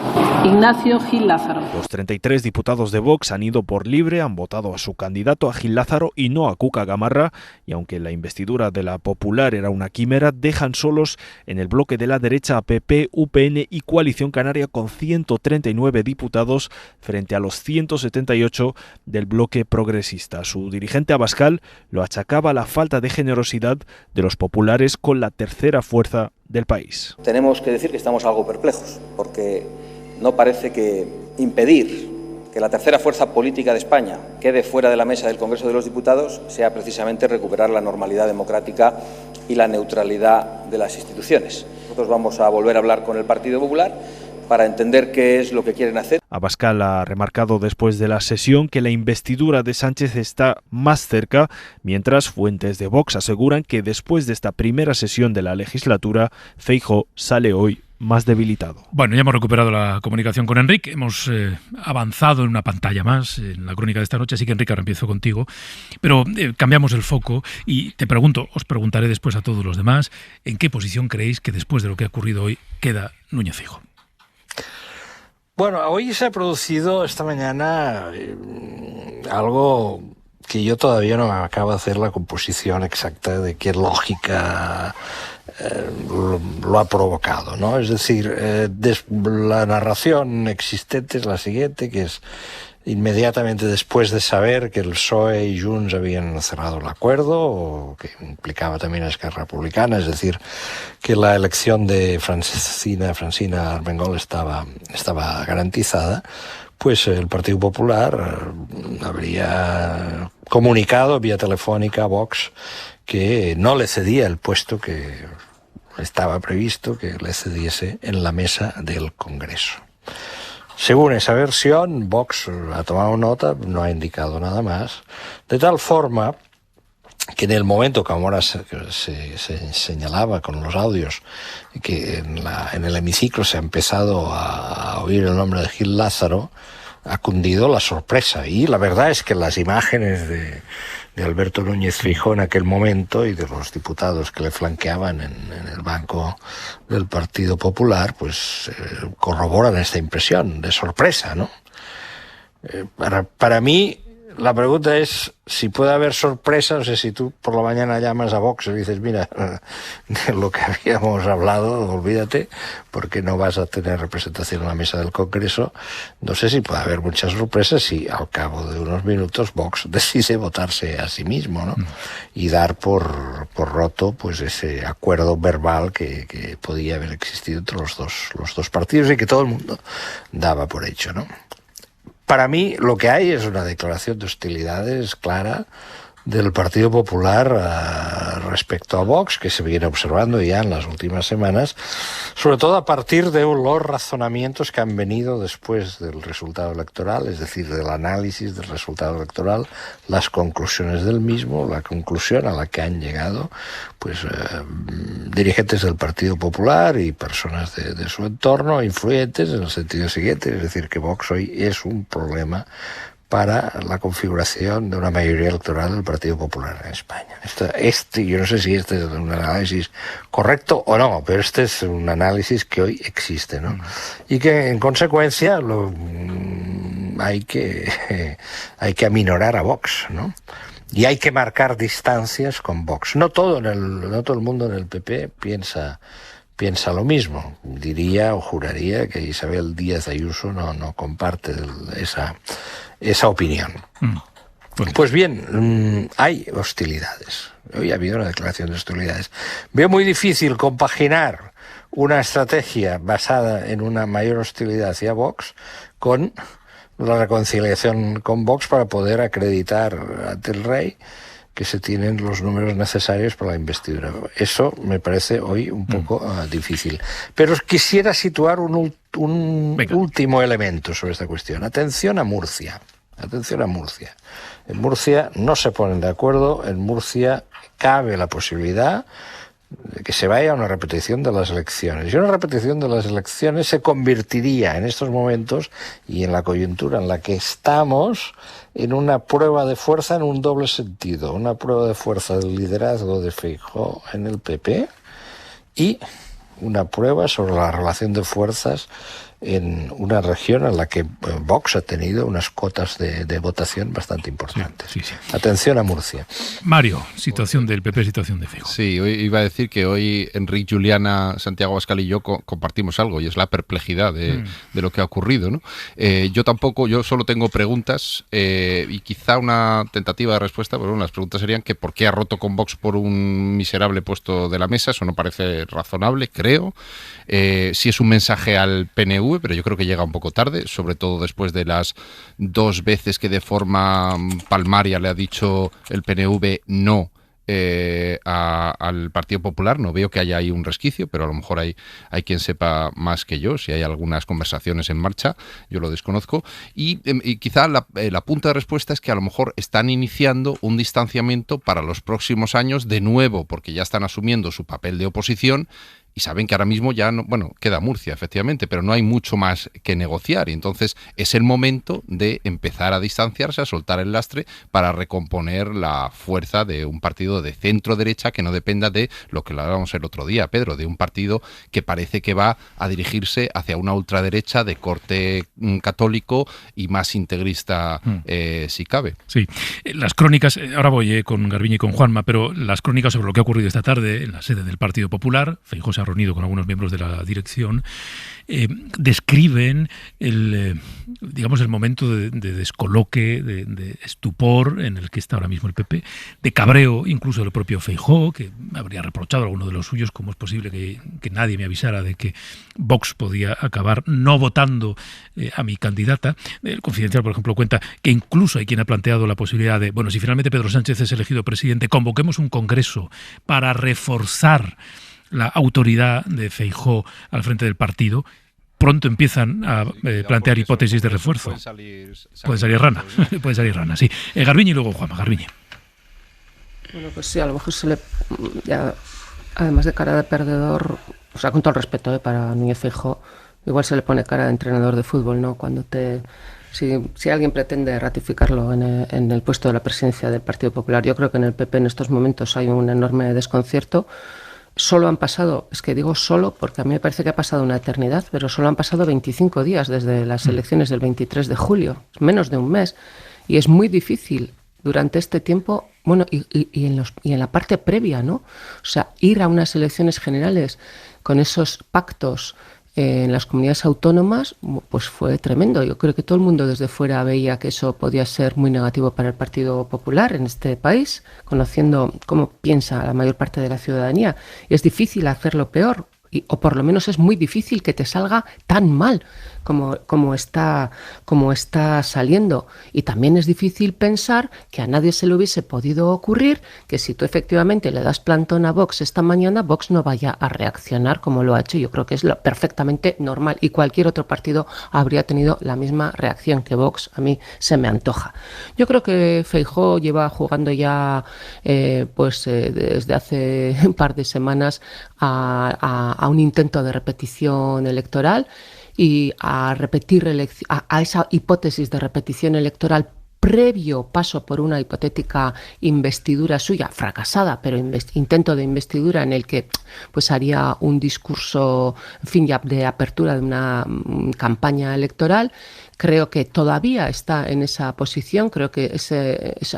Ignacio Gil Lázaro. Los 33 diputados de Vox han ido por libre, han votado a su candidato, a Gil Lázaro, y no a Cuca Gamarra, y aunque la investidura de la Popular era una quimera, dejan solos en el bloque de la derecha a PP, UPN y Coalición Canaria con 139 diputados frente a los 178 del bloque progresista. Su dirigente Abascal lo achacaba a la falta de generosidad de los populares con la tercera fuerza del país. Tenemos que decir que estamos algo perplejos, porque no parece que impedir que la tercera fuerza política de España quede fuera de la mesa del Congreso de los Diputados sea precisamente recuperar la normalidad democrática y la neutralidad de las instituciones. Nosotros vamos a volver a hablar con el Partido Popular para entender qué es lo que quieren hacer. Abascal ha remarcado después de la sesión que la investidura de Sánchez está más cerca, mientras fuentes de Vox aseguran que después de esta primera sesión de la legislatura, Feijóo sale hoy más debilitado. Bueno, ya hemos recuperado la comunicación con Enrique, hemos avanzado en una pantalla más en la crónica de esta noche, así que Enrique, ahora empiezo contigo, pero cambiamos el foco y te pregunto, os preguntaré después a todos los demás, ¿en qué posición creéis que después de lo que ha ocurrido hoy queda Núñez Feijóo? Bueno, hoy se ha producido esta mañana algo que yo todavía no me acabo de hacer la composición exacta de qué lógica lo ha provocado, ¿no? Es decir, la narración existente es la siguiente, que es inmediatamente después de saber que el PSOE y Junts habían cerrado el acuerdo, o que implicaba también a Esquerra Republicana, es decir, que la elección de Francina Armengol estaba garantizada, pues el Partido Popular habría comunicado vía telefónica a Vox que no le cedía el puesto que estaba previsto que le cediese en la mesa del Congreso. Según esa versión, Vox ha tomado nota, no ha indicado nada más, de tal forma que en el momento que ahora se señalaba con los audios que en el hemiciclo se ha empezado a oír el nombre de Gil Lázaro, ha cundido la sorpresa. Y la verdad es que las imágenes Alberto Núñez Feijóo en aquel momento y de los diputados que le flanqueaban en el banco del Partido Popular, pues corroboran esta impresión de sorpresa, ¿no? Para mí, la pregunta es si puede haber sorpresa. O sea, si tú por la mañana llamas a Vox y dices, mira, de lo que habíamos hablado, olvídate, porque no vas a tener representación en la mesa del Congreso. No sé si puede haber muchas sorpresas si al cabo de unos minutos Vox decide votarse a sí mismo, ¿no? Y dar por roto pues ese acuerdo verbal que podía haber existido entre los dos partidos y que todo el mundo daba por hecho, ¿no? Para mí lo que hay es una declaración de hostilidades clara del Partido Popular respecto a Vox, que se viene observando ya en las últimas semanas, sobre todo a partir de los razonamientos que han venido después del resultado electoral, es decir, del análisis del resultado electoral, las conclusiones del mismo, la conclusión a la que han llegado pues dirigentes del Partido Popular y personas de su entorno, influyentes, en el sentido siguiente, es decir, que Vox hoy es un problema para la configuración de una mayoría electoral del Partido Popular en España. Yo no sé si este es un análisis correcto o no, pero este es un análisis que hoy existe, ¿no? Y que en consecuencia hay que aminorar a Vox, ¿no? Y hay que marcar distancias con Vox. No todo el mundo en el PP piensa lo mismo. Diría o juraría que Isabel Díaz Ayuso no comparte esa opinión. Pues bien, hay hostilidades. Hoy ha habido una declaración de hostilidades. Veo muy difícil compaginar una estrategia basada en una mayor hostilidad hacia Vox con la reconciliación con Vox para poder acreditar ante el rey que se tienen los números necesarios para la investidura. Eso me parece hoy un poco difícil. Pero quisiera situar un último elemento sobre esta cuestión. Atención a Murcia. En Murcia no se ponen de acuerdo. En Murcia cabe la posibilidad de que se vaya a una repetición de las elecciones. Y una repetición de las elecciones se convertiría en estos momentos y en la coyuntura en la que estamos en una prueba de fuerza en un doble sentido. Una prueba de fuerza del liderazgo de Feijóo en el PP y una prueba sobre la relación de fuerzas en una región en la que Vox ha tenido unas cotas de votación bastante importantes. Sí. Atención a Murcia. Mario, situación del PP, situación de Feijóo. Sí, hoy iba a decir que hoy Enrique, Juliana, Santiago Abascal y yo compartimos algo, y es la perplejidad de lo que ha ocurrido, ¿no? Yo solo tengo preguntas y quizá una tentativa de respuesta, pero bueno, las preguntas serían que ¿por qué ha roto con Vox por un miserable puesto de la mesa? Eso no parece razonable, creo. Si es un mensaje al PNV, pero yo creo que llega un poco tarde, sobre todo después de las 2 veces que de forma palmaria le ha dicho el PNV no al Partido Popular. No veo que haya ahí un resquicio, pero a lo mejor hay quien sepa más que yo, si hay algunas conversaciones en marcha, yo lo desconozco. Y quizá la punta de respuesta es que a lo mejor están iniciando un distanciamiento para los próximos años de nuevo, porque ya están asumiendo su papel de oposición y saben que ahora mismo ya no, bueno, queda Murcia, efectivamente, pero no hay mucho más que negociar, y entonces es el momento de empezar a distanciarse, a soltar el lastre para recomponer la fuerza de un partido de centro-derecha que no dependa de lo que hablábamos el otro día, Pedro, de un partido que parece que va a dirigirse hacia una ultraderecha de corte católico y más integrista, si cabe. Sí, las crónicas, ahora voy con Garbiñe y con Juanma, pero las crónicas sobre lo que ha ocurrido esta tarde en la sede del Partido Popular, Feijóo se ha reunido con algunos miembros de la dirección, describen el momento de descoloque, de estupor en el que está ahora mismo el PP, de cabreo incluso del propio Feijóo, que habría reprochado a alguno de los suyos cómo es posible que nadie me avisara de que Vox podía acabar no votando a mi candidata. El Confidencial, por ejemplo, cuenta que incluso hay quien ha planteado la posibilidad de, bueno, si finalmente Pedro Sánchez es elegido presidente, convoquemos un congreso para reforzar la autoridad de Feijóo al frente del partido. Pronto empiezan a plantear hipótesis de refuerzo. Puede salir rana, puede salir rana, sí. Garbiñe y luego Juanma. Garbiñe. Bueno, pues sí, a lo mejor se le, ya, además de cara de perdedor, o sea, con todo el respeto para Núñez Feijóo, igual se le pone cara de entrenador de fútbol, ¿no? Cuando te si alguien pretende ratificarlo en el puesto de la presidencia del Partido Popular. Yo creo que en el PP en estos momentos hay un enorme desconcierto. Solo han pasado, es que digo solo porque a mí me parece que ha pasado una eternidad, pero solo han pasado 25 días desde las elecciones del 23 de julio, menos de un mes, y es muy difícil durante este tiempo, bueno, y en la parte previa, ¿no? O sea, ir a unas elecciones generales con esos pactos en las comunidades autónomas, pues fue tremendo. Yo creo que todo el mundo desde fuera veía que eso podía ser muy negativo para el Partido Popular en este país, conociendo cómo piensa la mayor parte de la ciudadanía. Y es difícil hacerlo peor, o por lo menos es muy difícil que te salga tan mal como está saliendo. Y también es difícil pensar que a nadie se le hubiese podido ocurrir que si tú efectivamente le das plantón a Vox esta mañana, Vox no vaya a reaccionar como lo ha hecho. Yo creo que es perfectamente normal, y cualquier otro partido habría tenido la misma reacción que Vox. A mí se me antoja. Yo creo que Feijóo lleva jugando ya desde hace un par de semanas a un intento de repetición electoral y a esa hipótesis de repetición electoral previo paso por una hipotética investidura suya, fracasada, pero intento de investidura en el que pues haría un discurso, en fin, ya de apertura de una campaña electoral. Creo que todavía está en esa posición. Creo que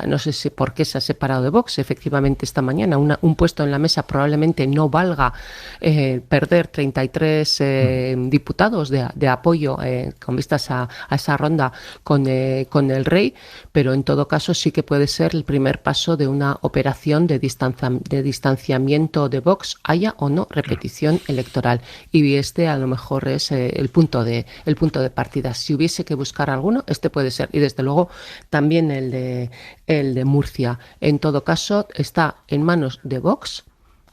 no sé si por qué se ha separado de Vox. Efectivamente, esta mañana un puesto en la mesa probablemente no valga perder 33 diputados de apoyo con vistas a esa ronda con el rey, pero en todo caso sí que puede ser el primer paso de una operación de distanciamiento de Vox, haya o no repetición electoral. Y este a lo mejor es el punto de partida. Si hubiese que buscar alguno, este puede ser, y desde luego también el de Murcia. En todo caso, está en manos de Vox.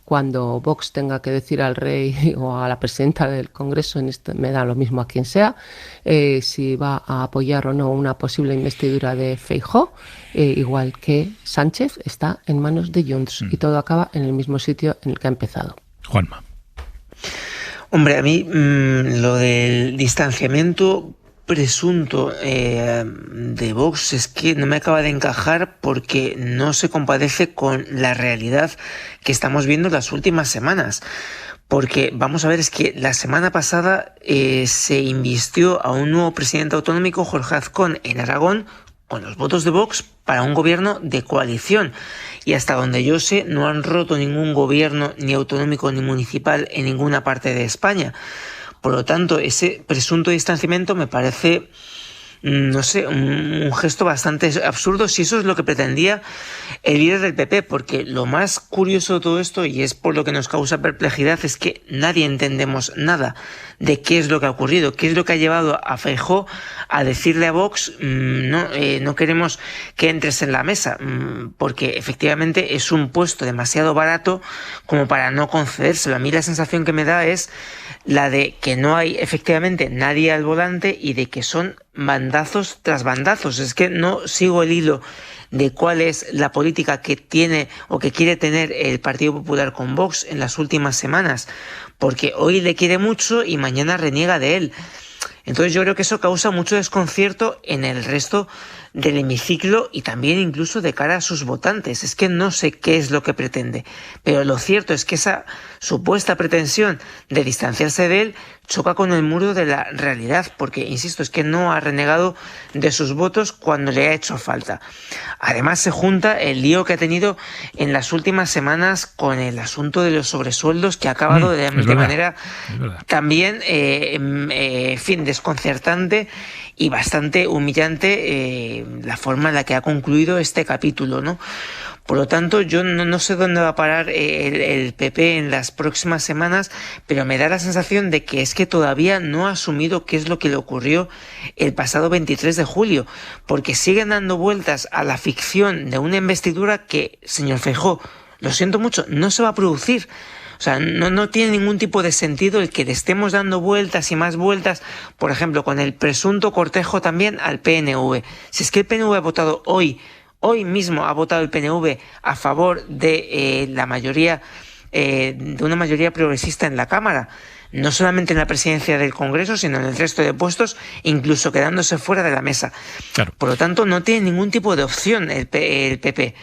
Cuando Vox tenga que decir al rey o a la presidenta del Congreso, me da lo mismo a quien sea, si va a apoyar o no una posible investidura de Feijóo, igual que Sánchez, está en manos de Junts, y todo acaba en el mismo sitio en el que ha empezado. Juanma. Hombre, a mí lo del distanciamiento presunto de Vox es que no me acaba de encajar, porque no se compadece con la realidad que estamos viendo las últimas semanas. Porque, vamos a ver, es que la semana pasada se invistió a un nuevo presidente autonómico, Jorge Azcón, en Aragón, con los votos de Vox para un gobierno de coalición. Y hasta donde yo sé, no han roto ningún gobierno, ni autonómico ni municipal, en ninguna parte de España. Por lo tanto, ese presunto distanciamiento me parece, no sé, un gesto bastante absurdo, si eso es lo que pretendía el líder del PP, porque lo más curioso de todo esto, y es por lo que nos causa perplejidad, es que nadie entendemos nada de qué es lo que ha ocurrido, qué es lo que ha llevado a Feijóo a decirle a Vox no queremos que entres en la mesa, porque efectivamente es un puesto demasiado barato como para no concedérselo. A mí la sensación que me da es la de que no hay efectivamente nadie al volante y de que son bandazos tras bandazos. Es que no sigo el hilo de cuál es la política que tiene o que quiere tener el Partido Popular con Vox en las últimas semanas, porque hoy le quiere mucho y mañana reniega de él. Entonces yo creo que eso causa mucho desconcierto en el resto del hemiciclo y también incluso de cara a sus votantes. Es que no sé qué es lo que pretende, pero lo cierto es que esa supuesta pretensión de distanciarse de él choca con el muro de la realidad, porque, insisto, es que no ha renegado de sus votos cuando le ha hecho falta. Además se junta el lío que ha tenido en las últimas semanas con el asunto de los sobresueldos, que ha acabado de manera también desconcertante y bastante humillante la forma en la que ha concluido este capítulo, ¿no? Por lo tanto, yo no sé dónde va a parar el PP en las próximas semanas, pero me da la sensación de que es que todavía no ha asumido qué es lo que le ocurrió el pasado 23 de julio, porque siguen dando vueltas a la ficción de una investidura que, señor Feijóo, lo siento mucho, no se va a producir. O sea, no tiene ningún tipo de sentido el que le estemos dando vueltas y más vueltas, por ejemplo, con el presunto cortejo también al PNV. Si es que el PNV ha votado hoy mismo ha votado el PNV a favor de la mayoría de una mayoría progresista en la Cámara, no solamente en la presidencia del Congreso, sino en el resto de puestos, incluso quedándose fuera de la mesa. Claro. Por lo tanto, no tiene ningún tipo de opción el PP.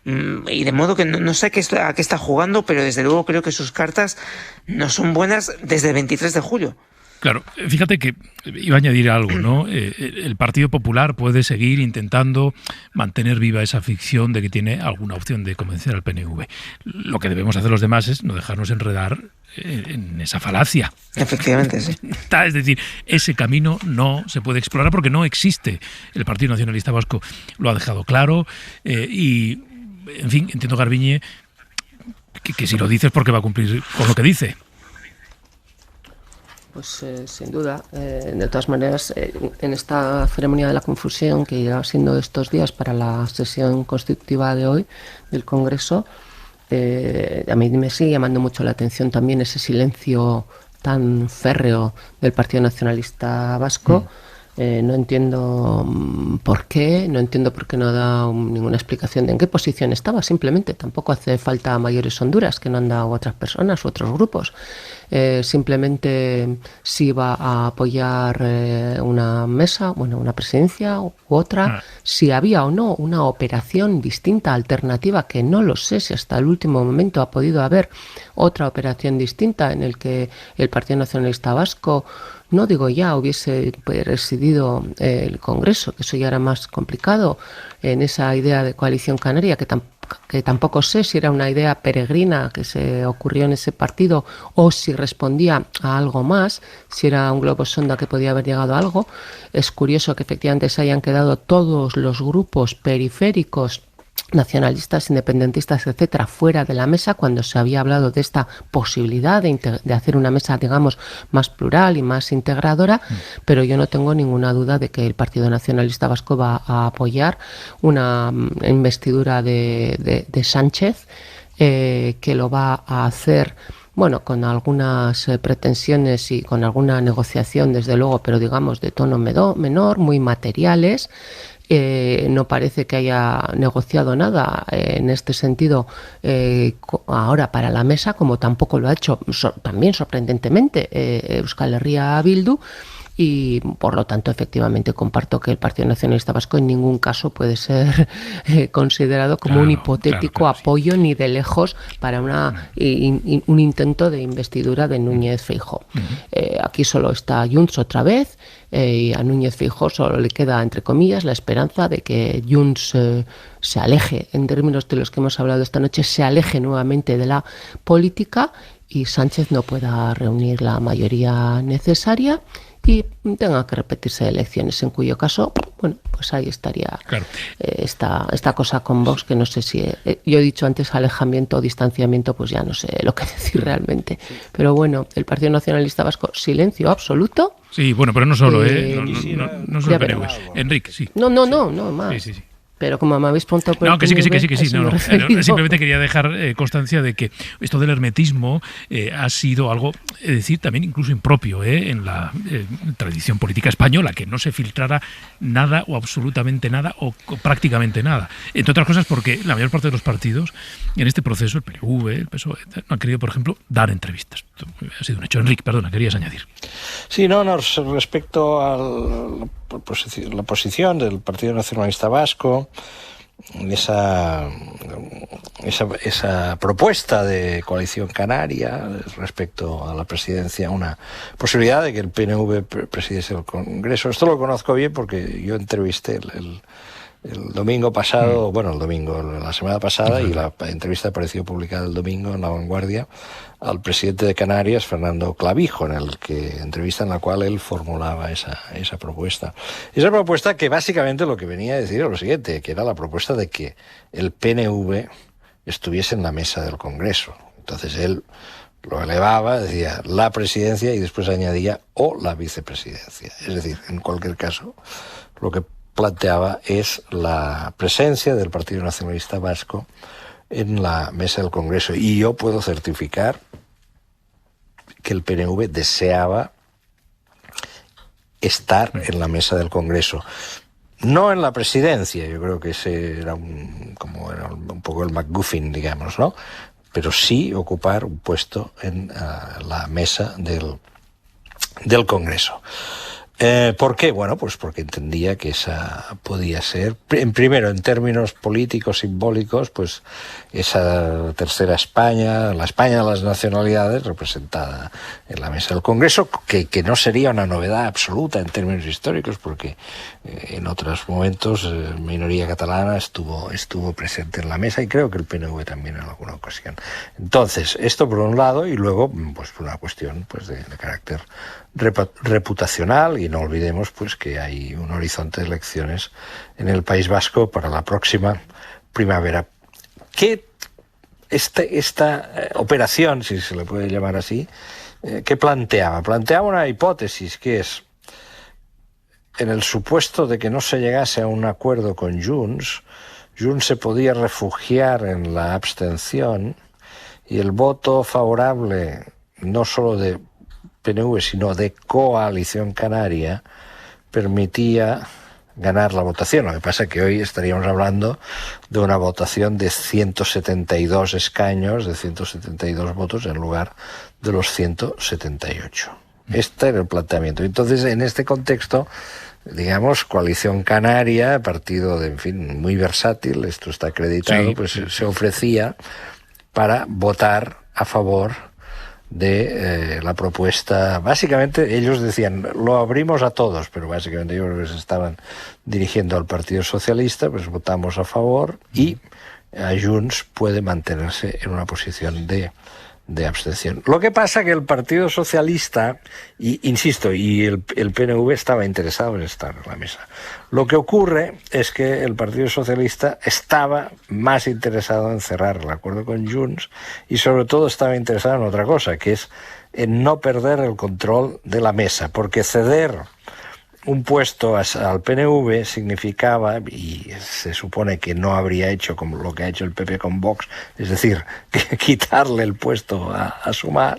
Y de modo que no sé a qué está jugando, pero desde luego creo que sus cartas no son buenas desde el 23 de julio. Claro, fíjate que iba a añadir algo, ¿no? El Partido Popular puede seguir intentando mantener viva esa ficción de que tiene alguna opción de convencer al PNV. Lo que debemos hacer los demás es no dejarnos enredar en esa falacia. Efectivamente, sí. Es decir, ese camino no se puede explorar porque no existe. El Partido Nacionalista Vasco lo ha dejado claro y, en fin, entiendo, Garbiñe, que si lo dices porque va a cumplir con lo que dice. Pues sin duda. De todas maneras, en esta ceremonia de la confusión que irá siendo estos días para la sesión constitutiva de hoy del Congreso, a mí me sigue llamando mucho la atención también ese silencio tan férreo del Partido Nacionalista Vasco. No entiendo por qué, no ha dado ninguna explicación de en qué posición estaba. Simplemente tampoco hace falta mayores honduras que no han dado otras personas u otros grupos. Simplemente si va a apoyar una mesa, una presidencia u otra, si había o no una operación distinta, alternativa, que no lo sé si hasta el último momento ha podido haber otra operación distinta en el que el Partido Nacionalista Vasco, no digo ya hubiese presidido el Congreso, que eso ya era más complicado, en esa idea de coalición canaria, que tampoco sé si era una idea peregrina que se ocurrió en ese partido o si respondía a algo más, si era un globo sonda que podía haber llegado a algo. Es curioso que efectivamente se hayan quedado todos los grupos periféricos, nacionalistas, independentistas, etcétera, fuera de la mesa cuando se había hablado de esta posibilidad de hacer una mesa, digamos, más plural y más integradora, pero yo no tengo ninguna duda de que el Partido Nacionalista Vasco va a apoyar una investidura de Sánchez, que lo va a hacer con algunas pretensiones y con alguna negociación, desde luego, pero digamos de tono menor, muy materiales. No parece que haya negociado nada en este sentido ahora para la mesa, como tampoco lo ha hecho también sorprendentemente Euskal Herria Bildu. Y por lo tanto, efectivamente, comparto que el Partido Nacionalista Vasco en ningún caso puede ser considerado como un hipotético apoyo ni de lejos para un intento de investidura de Núñez Feijóo. Aquí solo está Junts otra vez, y a Núñez Feijóo solo le queda, entre comillas, la esperanza de que Junts se aleje, en términos de los que hemos hablado esta noche, se aleje nuevamente de la política y Sánchez no pueda reunir la mayoría necesaria y tenga que repetirse elecciones, en cuyo caso, pues ahí estaría esta cosa con Vox, que no sé si... yo he dicho antes alejamiento o distanciamiento, pues ya no sé lo que decir realmente. Pero bueno, el Partido Nacionalista Vasco, silencio absoluto. Sí, pero no solo, no solo PNV. Enrique, sí. No, más. Sí. Pero como me habéis preguntado por que sí. Simplemente quería dejar constancia de que esto del hermetismo ha sido algo, es decir, también incluso impropio en la tradición política española, que no se filtrara nada o absolutamente nada o prácticamente nada. Entre otras cosas porque la mayor parte de los partidos en este proceso, el PNV, el PSOE, no han querido, por ejemplo, dar entrevistas. Esto ha sido un hecho. Enrique, perdona, querías añadir. Sí, respecto a la posición del Partido Nacionalista Vasco, esa propuesta de coalición canaria respecto a la presidencia, una posibilidad de que el PNV presidiese el Congreso. Esto lo conozco bien porque yo entrevisté el domingo pasado, la semana pasada, y la entrevista apareció publicada el domingo en La Vanguardia, al presidente de Canarias, Fernando Clavijo, en la cual él formulaba esa propuesta. Esa propuesta que básicamente lo que venía a decir era lo siguiente, que era la propuesta de que el PNV estuviese en la mesa del Congreso. Entonces él lo elevaba, decía la presidencia y después añadía o la vicepresidencia. Es decir, en cualquier caso, lo que planteaba es la presencia del Partido Nacionalista Vasco en la mesa del Congreso. Y yo puedo certificar que el PNV deseaba estar en la mesa del Congreso. No en la presidencia, yo creo que ese era un poco el MacGuffin, digamos, ¿no? pero sí ocupar un puesto en la mesa del Congreso. ¿Por qué? Bueno, pues porque entendía que esa podía ser, primero, en términos políticos, simbólicos, pues esa tercera España, la España de las nacionalidades, representada en la mesa del Congreso, que no sería una novedad absoluta en términos históricos, porque en otros momentos minoría catalana estuvo presente en la mesa, y creo que el PNV también en alguna ocasión. Entonces, esto por un lado, y luego, pues por una cuestión pues de carácter reputacional, y no olvidemos pues que hay un horizonte de elecciones en el País Vasco para la próxima primavera. ¿Qué esta operación, si se le puede llamar así, qué planteaba? Planteaba una hipótesis, que es, en el supuesto de que no se llegase a un acuerdo con Junts se podía refugiar en la abstención, y el voto favorable no solo de PNV, sino de Coalición Canaria, permitía ganar la votación. Lo que pasa es que hoy estaríamos hablando de una votación de 172 escaños, de 172 votos, en lugar de los 178. Este era el planteamiento. Entonces, en este contexto, digamos, Coalición Canaria, partido en fin, muy versátil, esto está acreditado, sí, pues se ofrecía para votar a favor de la propuesta. Básicamente ellos decían, lo abrimos a todos, pero básicamente ellos que se estaban dirigiendo al Partido Socialista, pues votamos a favor, y a Junts puede mantenerse en una posición de abstención. Lo que pasa que el Partido Socialista, insisto, y el PNV estaba interesado en estar en la mesa. Lo que ocurre es que el Partido Socialista estaba más interesado en cerrar el acuerdo con Junts, y sobre todo estaba interesado en otra cosa, que es en no perder el control de la mesa, porque ceder un puesto al PNV significaba, y se supone que no habría hecho como lo que ha hecho el PP con Vox, es decir, que quitarle el puesto a Sumar,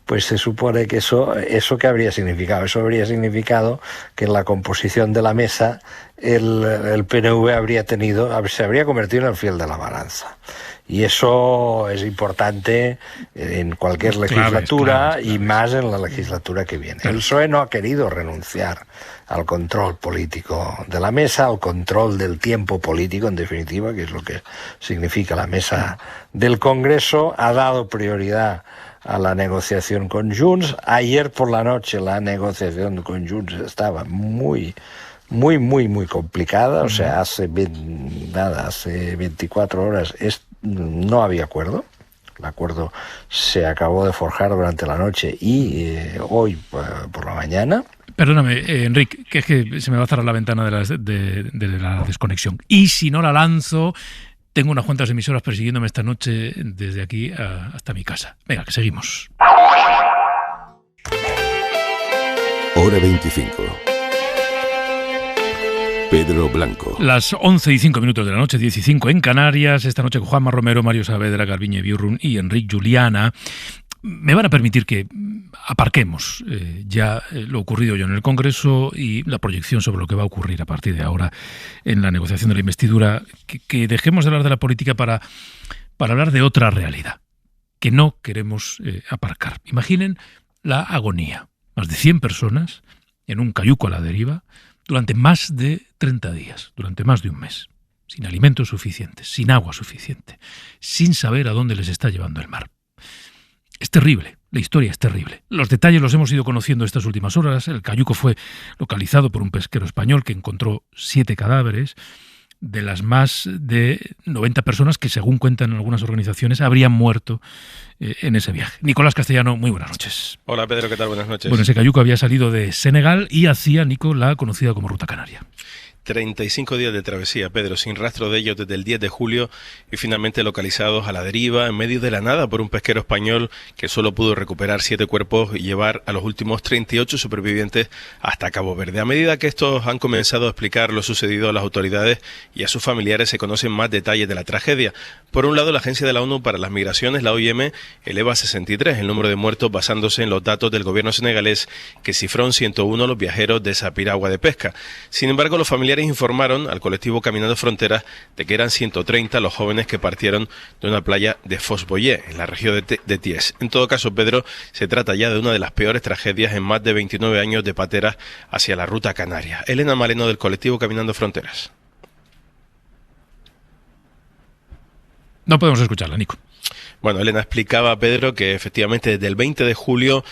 pues se supone que eso que habría significado. Eso habría significado que en la composición de la mesa el PNV se habría convertido en el fiel de la balanza. Y eso es importante en cualquier legislatura, claves. Y más en la legislatura que viene. El PSOE no ha querido renunciar al control político de la mesa, al control del tiempo político, en definitiva, que es lo que significa la mesa del Congreso. Ha dado prioridad a la negociación con Junts. Ayer por la noche la negociación con Junts estaba muy complicada, o sea, hace 24 horas no había acuerdo. El acuerdo se acabó de forjar durante la noche y hoy por la mañana. Perdóname, Enrique, que es que se me va a cerrar la ventana de la desconexión. Y si no la lanzo, tengo unas cuantas emisoras persiguiéndome esta noche desde aquí hasta mi casa. Venga, que seguimos. Hora 25. Pedro Blanco. Las 11:05 de la noche, 15 en Canarias. Esta noche con Juanma Romero, Mario Saavedra, Garbiñe Biurrun y Enrique Juliana. Me van a permitir que aparquemos ya lo ocurrido yo en el Congreso y la proyección sobre lo que va a ocurrir a partir de ahora en la negociación de la investidura, que dejemos de hablar de la política para hablar de otra realidad que no queremos aparcar. Imaginen la agonía. Más de 100 personas en un cayuco a la deriva durante más de 30 días, durante más de un mes, sin alimentos suficientes, sin agua suficiente, sin saber a dónde les está llevando el mar. Es terrible, la historia es terrible. Los detalles los hemos ido conociendo estas últimas horas. El cayuco fue localizado por un pesquero español que encontró 7 cadáveres de las más de 90 personas que, según cuentan algunas organizaciones, habrían muerto en ese viaje. Nicolás Castellano, muy buenas noches. Hola Pedro, ¿qué tal? Buenas noches. Bueno, ese cayuco había salido de Senegal y hacía, Nico, la conocida como Ruta Canaria. 35 días de travesía, Pedro, sin rastro de ellos desde el 10 de julio y finalmente localizados a la deriva, en medio de la nada, por un pesquero español que solo pudo recuperar 7 cuerpos y llevar a los últimos 38 supervivientes hasta Cabo Verde. A medida que estos han comenzado a explicar lo sucedido a las autoridades y a sus familiares, se conocen más detalles de la tragedia. Por un lado, la Agencia de la ONU para las Migraciones, la OIM, eleva a 63 el número de muertos basándose en los datos del gobierno senegalés, que cifró en 101 los viajeros de esa piragua de pesca. Sin embargo, los familiares familiares informaron al colectivo Caminando Fronteras de que eran 130 los jóvenes que partieron de una playa de Fos-Boyer, en la región de Thiès. En todo caso, Pedro, se trata ya de una de las peores tragedias en más de 29 años de pateras hacia la ruta canaria. Elena Maleno, del colectivo Caminando Fronteras. No podemos escucharla, Nico. Bueno, Elena explicaba a Pedro que efectivamente desde el 20 de julio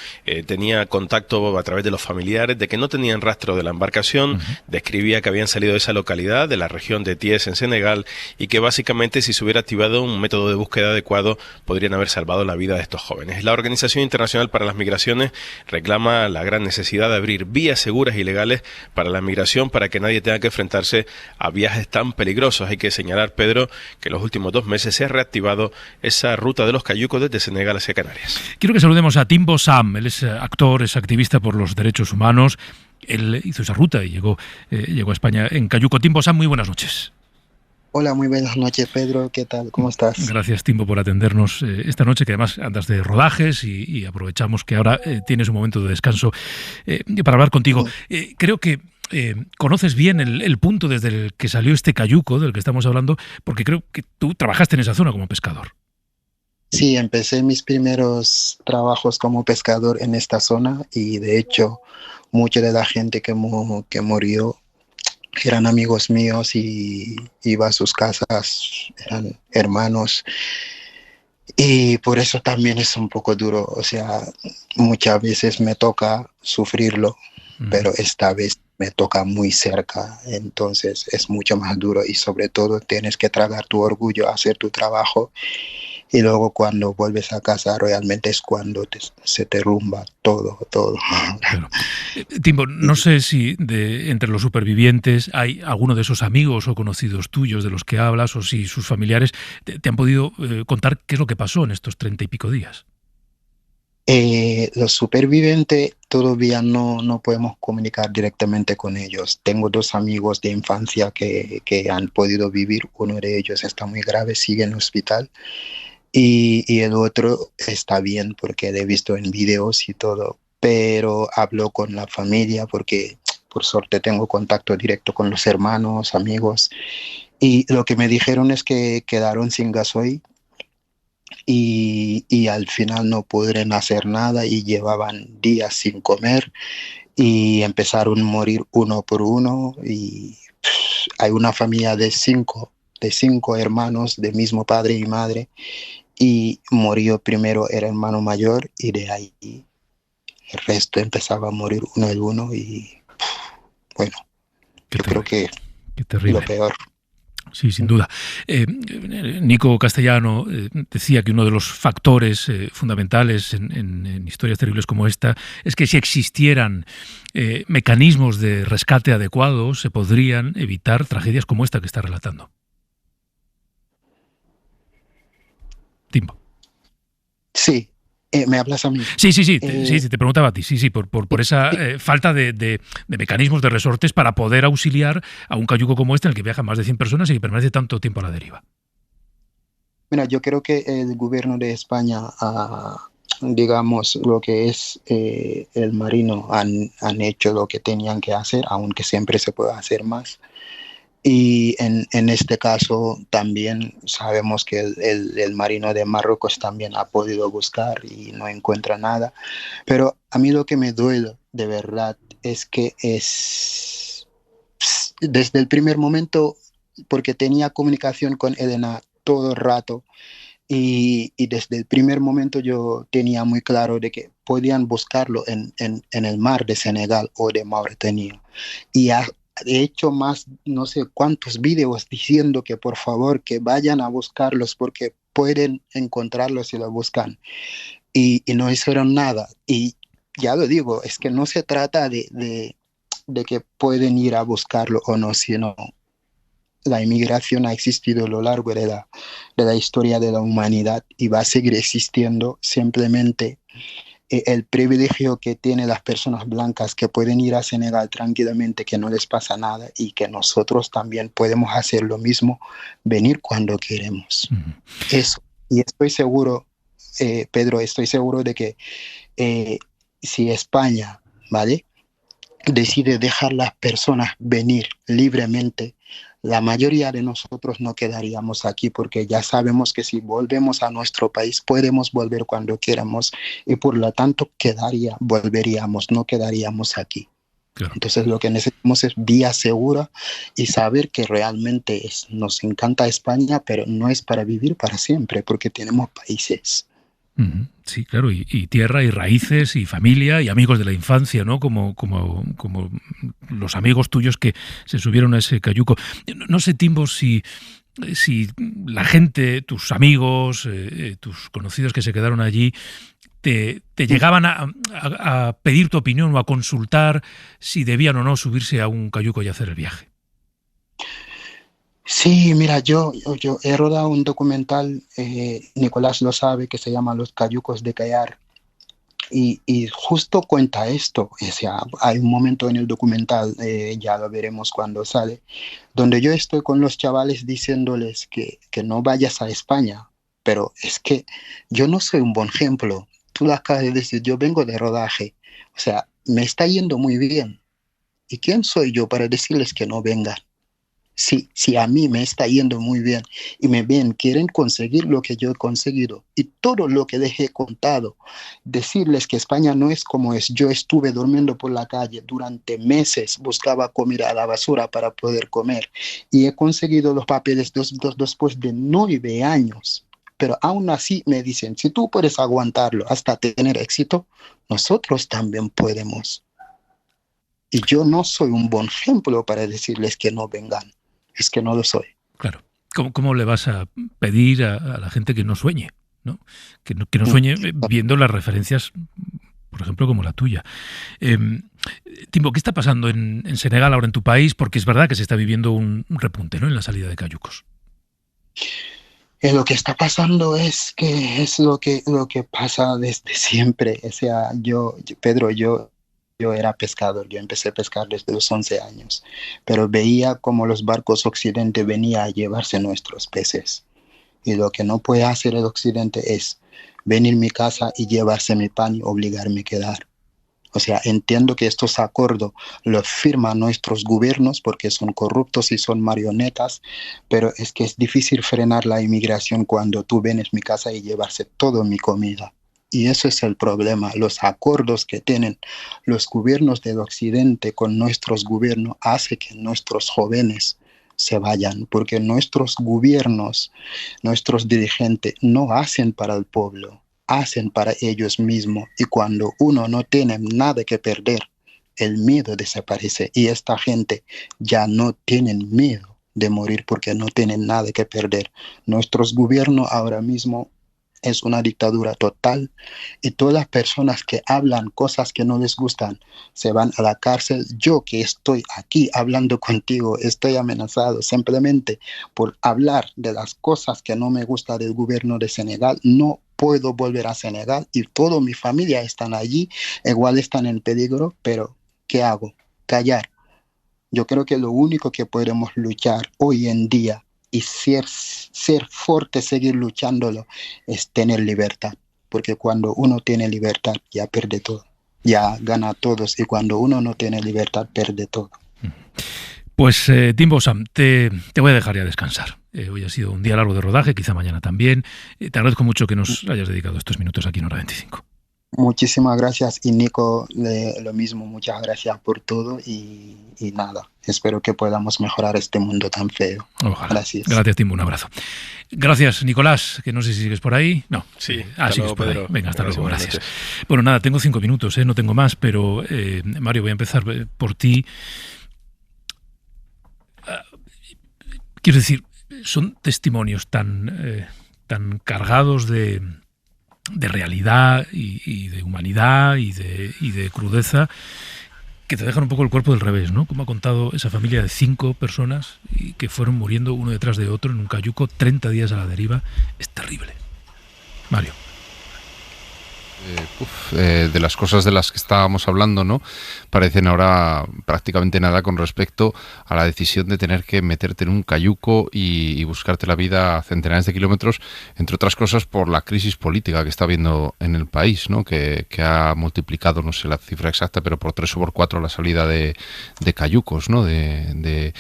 tenía contacto a través de los familiares, de que no tenían rastro de la embarcación, describía que habían salido de esa localidad, de la región de Thiès en Senegal, y que básicamente si se hubiera activado un método de búsqueda adecuado podrían haber salvado la vida de estos jóvenes. La Organización Internacional para las Migraciones reclama la gran necesidad de abrir vías seguras y legales para la migración para que nadie tenga que enfrentarse a viajes tan peligrosos. Hay que señalar, Pedro, que en los últimos 2 meses se ha reactivado esa ruta de los cayucos desde Senegal hacia Canarias. Quiero que saludemos a Timbo Sam. Él es actor, es activista por los derechos humanos. Él hizo esa ruta y llegó a España en cayuco. Timbo Sam, muy buenas noches. Hola, muy buenas noches, Pedro. ¿Qué tal? ¿Cómo estás? Gracias, Timbo, por atendernos esta noche, que además andas de rodajes y aprovechamos que ahora tienes un momento de descanso para hablar contigo. Creo que conoces bien el punto desde el que salió este cayuco del que estamos hablando, porque creo que tú trabajaste en esa zona como pescador. Sí, empecé mis primeros trabajos como pescador en esta zona y de hecho mucha de la gente que murió eran amigos míos y iba a sus casas, eran hermanos, y por eso también es un poco duro. O sea, muchas veces me toca sufrirlo, pero esta vez me toca muy cerca, entonces es mucho más duro y sobre todo tienes que tragar tu orgullo, hacer tu trabajo. Y luego cuando vuelves a casa realmente es cuando se te derrumba todo. Claro. Timbo, no sé si entre los supervivientes hay alguno de esos amigos o conocidos tuyos de los que hablas, o si sus familiares te han podido contar qué es lo que pasó en estos 30 y pico días. Los supervivientes todavía no podemos comunicar directamente con ellos. Tengo 2 amigos de infancia que han podido vivir. Uno de ellos está muy grave, sigue en el hospital. Y el otro está bien porque le he visto en videos y todo, pero hablo con la familia porque por suerte tengo contacto directo con los hermanos, amigos, y lo que me dijeron es que quedaron sin gasoil y al final no pudieron hacer nada y llevaban días sin comer y empezaron a morir uno por uno. Y hay una familia de cinco hermanos del mismo padre y madre, y murió primero el hermano mayor y de ahí el resto empezaba a morir uno al uno y bueno, yo creo que lo peor. Sí, sin duda. Nico Castellano decía que uno de los factores fundamentales en historias terribles como esta es que si existieran mecanismos de rescate adecuados se podrían evitar tragedias como esta que está relatando. Timbo. Sí, ¿me hablas a mí? Sí, te preguntaba a ti, por esa falta de mecanismos, de resortes para poder auxiliar a un cayuco como este en el que viajan más de 100 personas y que permanece tanto tiempo a la deriva. Mira, yo creo que el gobierno de España, digamos, lo que es el marino, han hecho lo que tenían que hacer, aunque siempre se puede hacer más. Y en este caso también sabemos que el marino de Marruecos también ha podido buscar y no encuentra nada. Pero a mí lo que me duele de verdad es que desde el primer momento, porque tenía comunicación con Elena todo el rato, y desde el primer momento yo tenía muy claro de que podían buscarlo en el mar de Senegal o de Mauritania. Y he hecho más, no sé cuántos videos diciendo que por favor que vayan a buscarlos porque pueden encontrarlos si lo buscan. Y no hicieron nada. Y ya lo digo, es que no se trata de que pueden ir a buscarlo o no, sino la inmigración ha existido a lo largo de la historia de la humanidad y va a seguir existiendo. Simplemente el privilegio que tienen las personas blancas que pueden ir a Senegal tranquilamente, que no les pasa nada, y que nosotros también podemos hacer lo mismo, venir cuando queremos. Eso. Y estoy seguro, Pedro, de que si España, ¿vale?, decide dejar las personas venir libremente, la mayoría de nosotros no quedaríamos aquí, porque ya sabemos que si volvemos a nuestro país podemos volver cuando queramos y por lo tanto volveríamos, no quedaríamos aquí. Claro. Entonces lo que necesitamos es vía segura y saber que realmente nos encanta España, pero no es para vivir para siempre, porque tenemos países. Sí, claro, y tierra y raíces y familia y amigos de la infancia, ¿no? Como los amigos tuyos que se subieron a ese cayuco. No sé, Timbo, si la gente, tus amigos, tus conocidos que se quedaron allí, te llegaban a pedir tu opinión o a consultar si debían o no subirse a un cayuco y hacer el viaje. Sí, mira, yo he rodado un documental, Nicolás lo sabe, que se llama Los Cayucos de Cayar, y justo cuenta esto. O sea, hay un momento en el documental, ya lo veremos cuando sale, donde yo estoy con los chavales diciéndoles que no vayas a España, pero es que yo no soy un buen ejemplo. Tú lo acabas de decir, yo vengo de rodaje, o sea, me está yendo muy bien. ¿Y quién soy yo para decirles que no vengan? Si a mí me está yendo muy bien y me ven, quieren conseguir lo que yo he conseguido y todo lo que dejé contado, decirles que España no es como es. Yo estuve durmiendo por la calle durante meses, buscaba comida a la basura para poder comer y he conseguido los papeles después de 9 años. Pero aún así me dicen, si tú puedes aguantarlo hasta tener éxito, nosotros también podemos. Y yo no soy un buen ejemplo para decirles que no vengan. Es que no lo soy. Claro. ¿Cómo le vas a pedir a la gente que no sueñe? ¿No? Que no sueñe viendo las referencias, por ejemplo, como la tuya. Timbo, ¿qué está pasando en Senegal ahora en tu país? Porque es verdad que se está viviendo un repunte, ¿no?, en la salida de cayucos. Lo que está pasando es lo que pasa desde siempre. O sea, Pedro, yo era pescador, yo empecé a pescar desde los 11 años, pero veía como los barcos occidente venían a llevarse nuestros peces. Y lo que no puede hacer el occidente es venir a mi casa y llevarse mi pan y obligarme a quedar. O sea, entiendo que estos acuerdos los firman nuestros gobiernos porque son corruptos y son marionetas, pero es que es difícil frenar la inmigración cuando tú vienes a mi casa y llevarse toda mi comida. Y eso es el problema. Los acuerdos que tienen los gobiernos del occidente con nuestros gobiernos hace que nuestros jóvenes se vayan, porque nuestros gobiernos, nuestros dirigentes no hacen para el pueblo, hacen para ellos mismos. Y cuando uno no tiene nada que perder, el miedo desaparece. Y esta gente ya no tienen miedo de morir porque no tienen nada que perder. Nuestros gobiernos ahora mismo es una dictadura total y todas las personas que hablan cosas que no les gustan se van a la cárcel. Yo que estoy aquí hablando contigo estoy amenazado simplemente por hablar de las cosas que no me gusta del gobierno de Senegal. No puedo volver a Senegal y toda mi familia están allí, igual están en peligro, pero ¿qué hago? Callar. Yo creo que lo único que podemos luchar hoy en día y ser fuerte, seguir luchándolo, es tener libertad. Porque cuando uno tiene libertad, ya pierde todo. Ya gana a todos. Y cuando uno no tiene libertad, pierde todo. Pues, Timbo Sam, te voy a dejar ya descansar. Hoy ha sido un día largo de rodaje, quizá mañana también. Te agradezco mucho que nos hayas dedicado estos minutos aquí en Hora 25. Muchísimas gracias y Nico, lo mismo, muchas gracias por todo y nada, espero que podamos mejorar este mundo tan feo. Ojalá. Gracias. Gracias, Timbo, un abrazo. Gracias, Nicolás, que no sé si sigues por ahí. No. Sí, sigues por ahí. Venga, hasta luego, gracias. Bueno, nada, tengo 5 minutos, no tengo más, pero Mario, voy a empezar por ti. Quiero decir, son testimonios tan cargados de realidad y de humanidad y de crudeza que te dejan un poco el cuerpo del revés, ¿no? Como ha contado esa familia de 5 personas y que fueron muriendo uno detrás de otro en un cayuco, 30 días a la deriva. Es terrible. Mario. de las cosas de las que estábamos hablando, ¿no? Parecen ahora prácticamente nada con respecto a la decisión de tener que meterte en un cayuco y buscarte la vida a centenares de kilómetros, entre otras cosas por la crisis política que está habiendo en el país, ¿no? Que ha multiplicado, no sé la cifra exacta, pero por 3 o por 4 la salida de cayucos, ¿no? De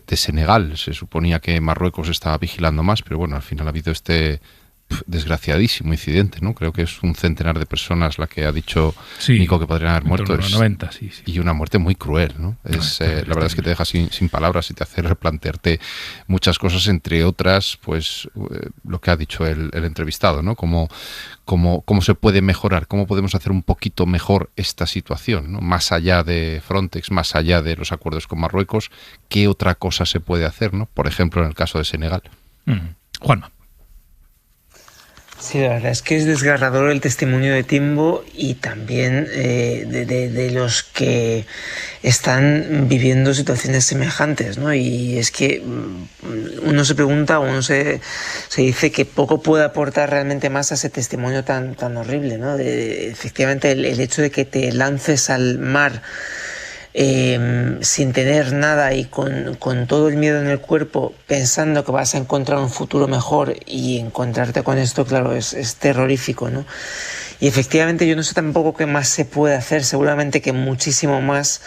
Senegal. Se suponía que Marruecos estaba vigilando más, pero bueno, al final ha habido este desgraciadísimo incidente, ¿no? Creo que es un centenar de personas la que ha dicho Nico que podrían haber muerto. 90, y una muerte muy cruel, ¿no? La verdad es que te deja sin palabras y te hace replantearte muchas cosas, entre otras, pues lo que ha dicho el entrevistado, ¿no? Cómo se puede mejorar, cómo podemos hacer un poquito mejor esta situación, ¿no? Más allá de Frontex, más allá de los acuerdos con Marruecos, ¿qué otra cosa se puede hacer, ¿no? Por ejemplo, en el caso de Senegal. Juanma. Sí, la verdad es que es desgarrador el testimonio de Timbo y también de los que están viviendo situaciones semejantes, ¿no? Y es que uno se pregunta, uno se dice que poco puede aportar realmente más a ese testimonio tan horrible, ¿no? Efectivamente, el hecho de que te lances al mar sin tener nada y con todo el miedo en el cuerpo, pensando que vas a encontrar un futuro mejor, y encontrarte con esto, claro, es terrorífico, ¿no? Y efectivamente yo no sé tampoco qué más se puede hacer, seguramente que muchísimo más.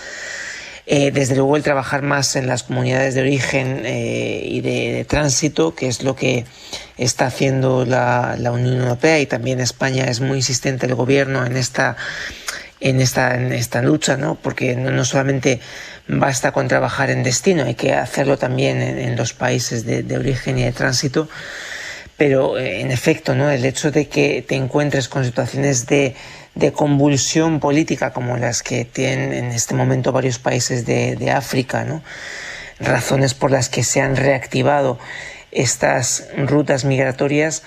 Desde luego el trabajar más en las comunidades de origen y de tránsito, que es lo que está haciendo la Unión Europea, y también España es muy insistente, el gobierno, en esta lucha, ¿no? Porque no solamente basta con trabajar en destino, hay que hacerlo también en los países de origen y de tránsito. Pero en efecto, ¿no? El hecho de que te encuentres con situaciones de convulsión política como las que tienen en este momento varios países de África, ¿no? Razones por las que se han reactivado estas rutas migratorias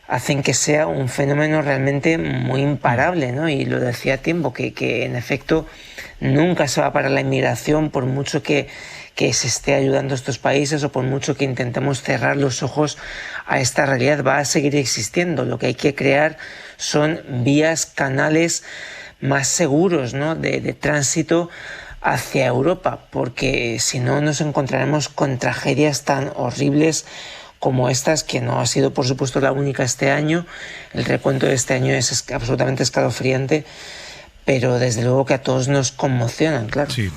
hacen que sea un fenómeno realmente muy imparable, ¿no? Y lo decía Timbo, que en efecto nunca se va a parar la inmigración, por mucho que se esté ayudando a estos países o por mucho que intentemos cerrar los ojos a esta realidad. Va a seguir existiendo. Lo que hay que crear son vías, canales más seguros, ¿no? de tránsito hacia Europa, porque si no nos encontraremos con tragedias tan horribles como estas, que no ha sido por supuesto la única este año. El recuento de este año es absolutamente escalofriante, pero desde luego que a todos nos conmocionan, claro. Sí.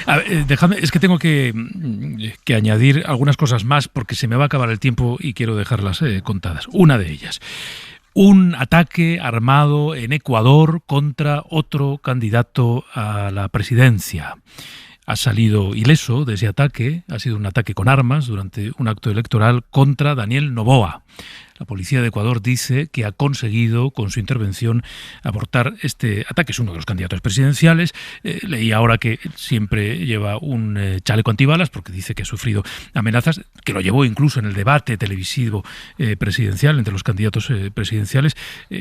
A ver, déjame, es que tengo que añadir algunas cosas más porque se me va a acabar el tiempo y quiero dejarlas contadas. Una de ellas: un ataque armado en Ecuador contra otro candidato a la presidencia. Ha salido ileso de ese ataque, ha sido un ataque con armas durante un acto electoral contra Daniel Noboa. La policía de Ecuador dice que ha conseguido, con su intervención, abortar este ataque. Es uno de los candidatos presidenciales. Leí ahora que siempre lleva un chaleco antibalas porque dice que ha sufrido amenazas, que lo llevó incluso en el debate televisivo presidencial entre los candidatos presidenciales.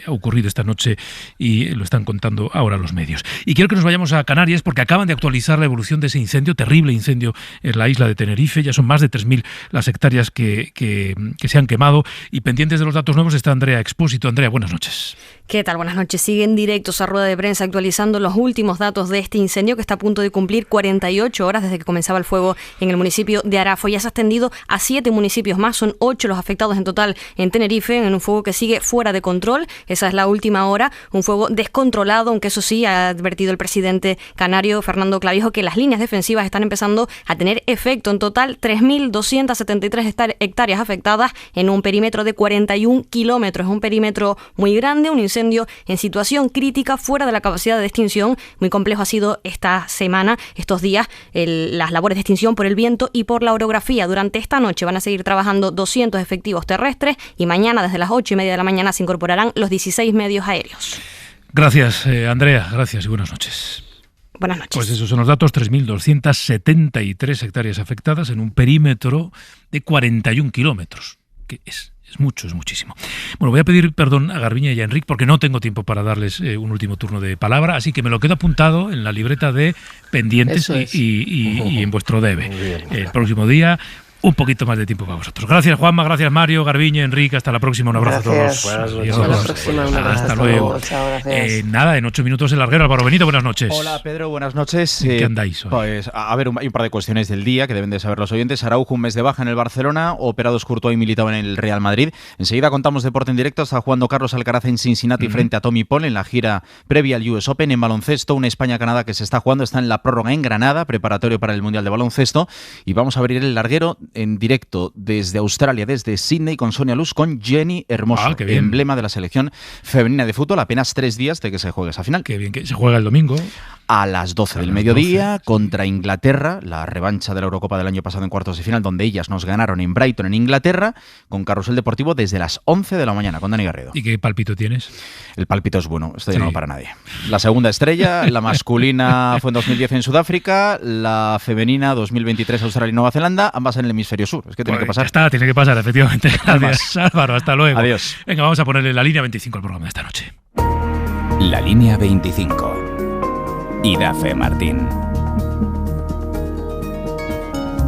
Ha ocurrido esta noche y lo están contando ahora los medios. Y quiero que nos vayamos a Canarias porque acaban de actualizar la evolución de ese incendio, terrible incendio en la isla de Tenerife. Ya son más de 3.000 las hectáreas que se han quemado, y pendientes de los datos nuevos está Andrea Expósito. Andrea, buenas noches. ¿Qué tal? Buenas noches. Siguen directos a rueda de prensa actualizando los últimos datos de este incendio que está a punto de cumplir 48 horas desde que comenzaba el fuego en el municipio de Arafo. Ya se ha extendido a 7 municipios más, son 8 los afectados en total en Tenerife, en un fuego que sigue fuera de control. Esa es la última hora, un fuego descontrolado, aunque eso sí, ha advertido el presidente canario Fernando Clavijo que las líneas defensivas están empezando a tener efecto. En total, 3.273 hectáreas afectadas en un perímetro de 41 kilómetros. Es un perímetro muy grande, un incendio en situación crítica, fuera de la capacidad de extinción. Muy complejo ha sido esta semana, estos días, las labores de extinción por el viento y por la orografía. Durante esta noche van a seguir trabajando 200 efectivos terrestres y mañana desde las 8:30 de la mañana se incorporarán los 16 medios aéreos. Gracias, Andrea. Gracias y buenas noches. Buenas noches. Pues esos son los datos: 3.273 hectáreas afectadas en un perímetro de 41 kilómetros, que es mucho, es muchísimo. Bueno, voy a pedir perdón a Garbiñe y a Enric porque no tengo tiempo para darles un último turno de palabra, así que me lo quedo apuntado en la libreta de pendientes y en vuestro debe. El próximo día un poquito más de tiempo para vosotros. Gracias, Juanma, gracias, Mario, Garbiñe, Enrique, hasta la próxima, un abrazo gracias. a todos. Hasta la próxima, un abrazo. Hasta luego. Chao, nada, en 8 minutos el larguero, Álvaro Benito, buenas noches. Hola, Pedro, buenas noches. ¿En qué andáis hoy? Pues, a ver, hay un par de cuestiones del día que deben de saber los oyentes. Araujo, un mes de baja en el Barcelona, operados Courtois y Militao en el Real Madrid. Enseguida contamos deporte en directo. Está jugando Carlos Alcaraz en Cincinnati frente a Tommy Paul en la gira previa al US Open. En baloncesto, una España-Canadá que se está jugando, está en la prórroga en Granada, preparatorio para el Mundial de Baloncesto. Y vamos a abrir el larguero en directo desde Australia, desde Sydney, con Sonia Luz, con Jenny Hermoso, emblema de la selección femenina de fútbol, apenas 3 días de que se juegue esa final. Qué bien, que se juega el domingo. A las 12 del mediodía, contra Inglaterra, la revancha de la Eurocopa del año pasado en cuartos de final, donde ellas nos ganaron en Brighton, en Inglaterra, con Carrusel Deportivo desde las 11 de la mañana, con Dani Garrido. ¿Y qué palpito tienes? El palpito es bueno, esto ya no para nadie. La segunda estrella, la masculina fue en 2010 en Sudáfrica, la femenina 2023 Australia y Nueva Zelanda, ambas en el hemisferio sur. Es que tiene que pasar. Tiene que pasar, efectivamente. Gracias, Álvaro, hasta luego. Adiós. Venga, vamos a ponerle la línea 25 al programa de esta noche. La línea 25. Idafe Martín.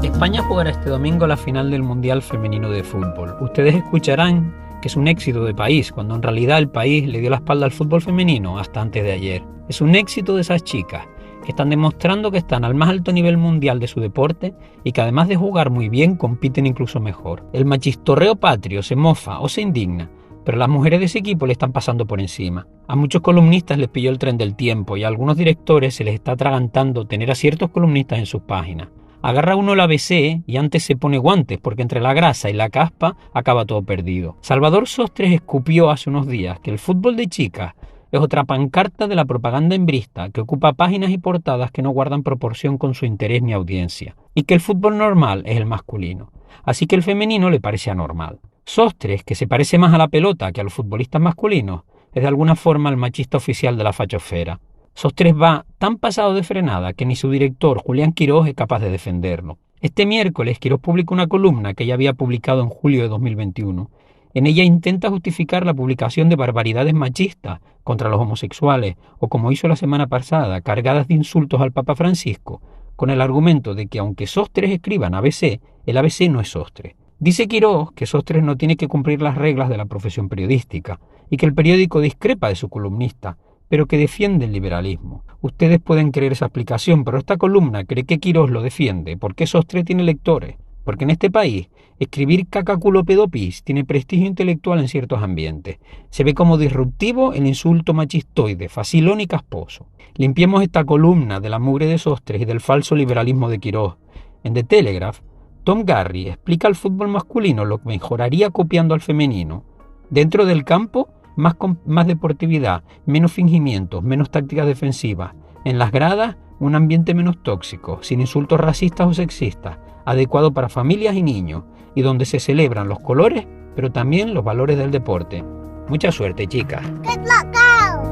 España jugará este domingo la final del Mundial Femenino de Fútbol. Ustedes escucharán que es un éxito de país, cuando en realidad el país le dio la espalda al fútbol femenino hasta antes de ayer. Es un éxito de esas chicas, que están demostrando que están al más alto nivel mundial de su deporte y que además de jugar muy bien, compiten incluso mejor. El machistorreo patrio se mofa o se indigna, pero las mujeres de ese equipo le están pasando por encima. A muchos columnistas les pilló el tren del tiempo y a algunos directores se les está atragantando tener a ciertos columnistas en sus páginas. Agarra uno la ABC y antes se pone guantes, porque entre la grasa y la caspa acaba todo perdido. Salvador Sostres escupió hace unos días que el fútbol de chicas es otra pancarta de la propaganda hembrista que ocupa páginas y portadas que no guardan proporción con su interés ni audiencia, y que el fútbol normal es el masculino, así que el femenino le parece anormal. Sostres, que se parece más a la pelota que a los futbolistas masculinos, es de alguna forma el machista oficial de la fachosfera. Sostres va tan pasado de frenada que ni su director, Julián Quirós, es capaz de defenderlo. Este miércoles, Quirós publicó una columna que ya había publicado en julio de 2021. En ella intenta justificar la publicación de barbaridades machistas contra los homosexuales, o como hizo la semana pasada, cargadas de insultos al Papa Francisco, con el argumento de que aunque Sostres escriba en ABC, el ABC no es Sostres. Dice Quirós que Sostres no tiene que cumplir las reglas de la profesión periodística y que el periódico discrepa de su columnista, pero que defiende el liberalismo. Ustedes pueden creer esa explicación, pero esta columna cree que Quirós lo defiende porque Sostres tiene lectores, porque en este país escribir cacaculo pedopis tiene prestigio intelectual en ciertos ambientes. Se ve como disruptivo el insulto machistoide, facilón y casposo. Limpiemos esta columna de la mugre de Sostres y del falso liberalismo de Quirós. En The Telegraph, Tom Garry explica al fútbol masculino lo que mejoraría copiando al femenino. Dentro del campo, más deportividad, menos fingimientos, menos tácticas defensivas. En las gradas, un ambiente menos tóxico, sin insultos racistas o sexistas, adecuado para familias y niños, y donde se celebran los colores, pero también los valores del deporte. Mucha suerte, chicas. Good luck, girls.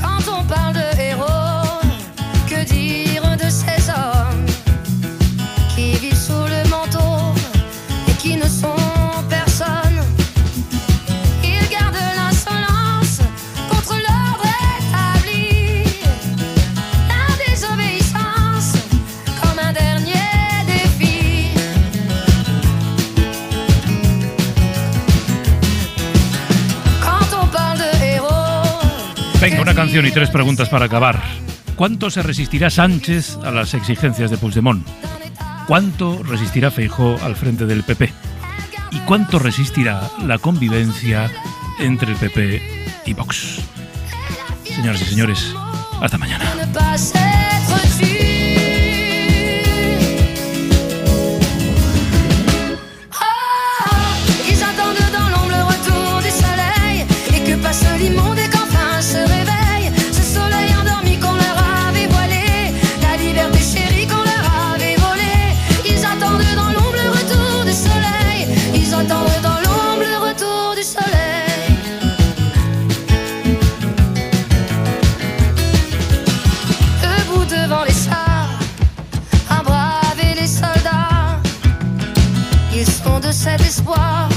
Quand on parle de héros, que dire de ces hommes qui vivent sous le manteau et qui ne sont personne? Ils gardent l'insolence contre l'ordre établi, la désobéissance comme un dernier défi. Quand on parle de héros. Venga, una canción y 3 preguntas para acabar. ¿Cuánto se resistirá Sánchez a las exigencias de Puigdemont? ¿Cuánto resistirá Feijóo al frente del PP? ¿Y cuánto resistirá la convivencia entre el PP y Vox? Señoras y señores, hasta mañana. Ne pas être tu. Ils attendent dans l'ombre le retour du soleil et que passe l'immonde et qu'enfin se réveille ce soleil endormi qu'on leur avait voilé, la liberté chérie qu'on leur avait volée. Ils attendent dans l'ombre le retour du soleil, ils attendent dans l'ombre le retour du soleil. Debout devant les chars, à braver les soldats, ils sont de cet espoir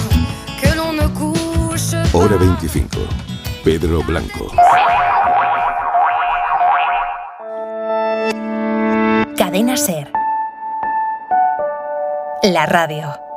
que l'on ne couche pas. Hora 25. Pedro Blanco. Cadena SER. La radio.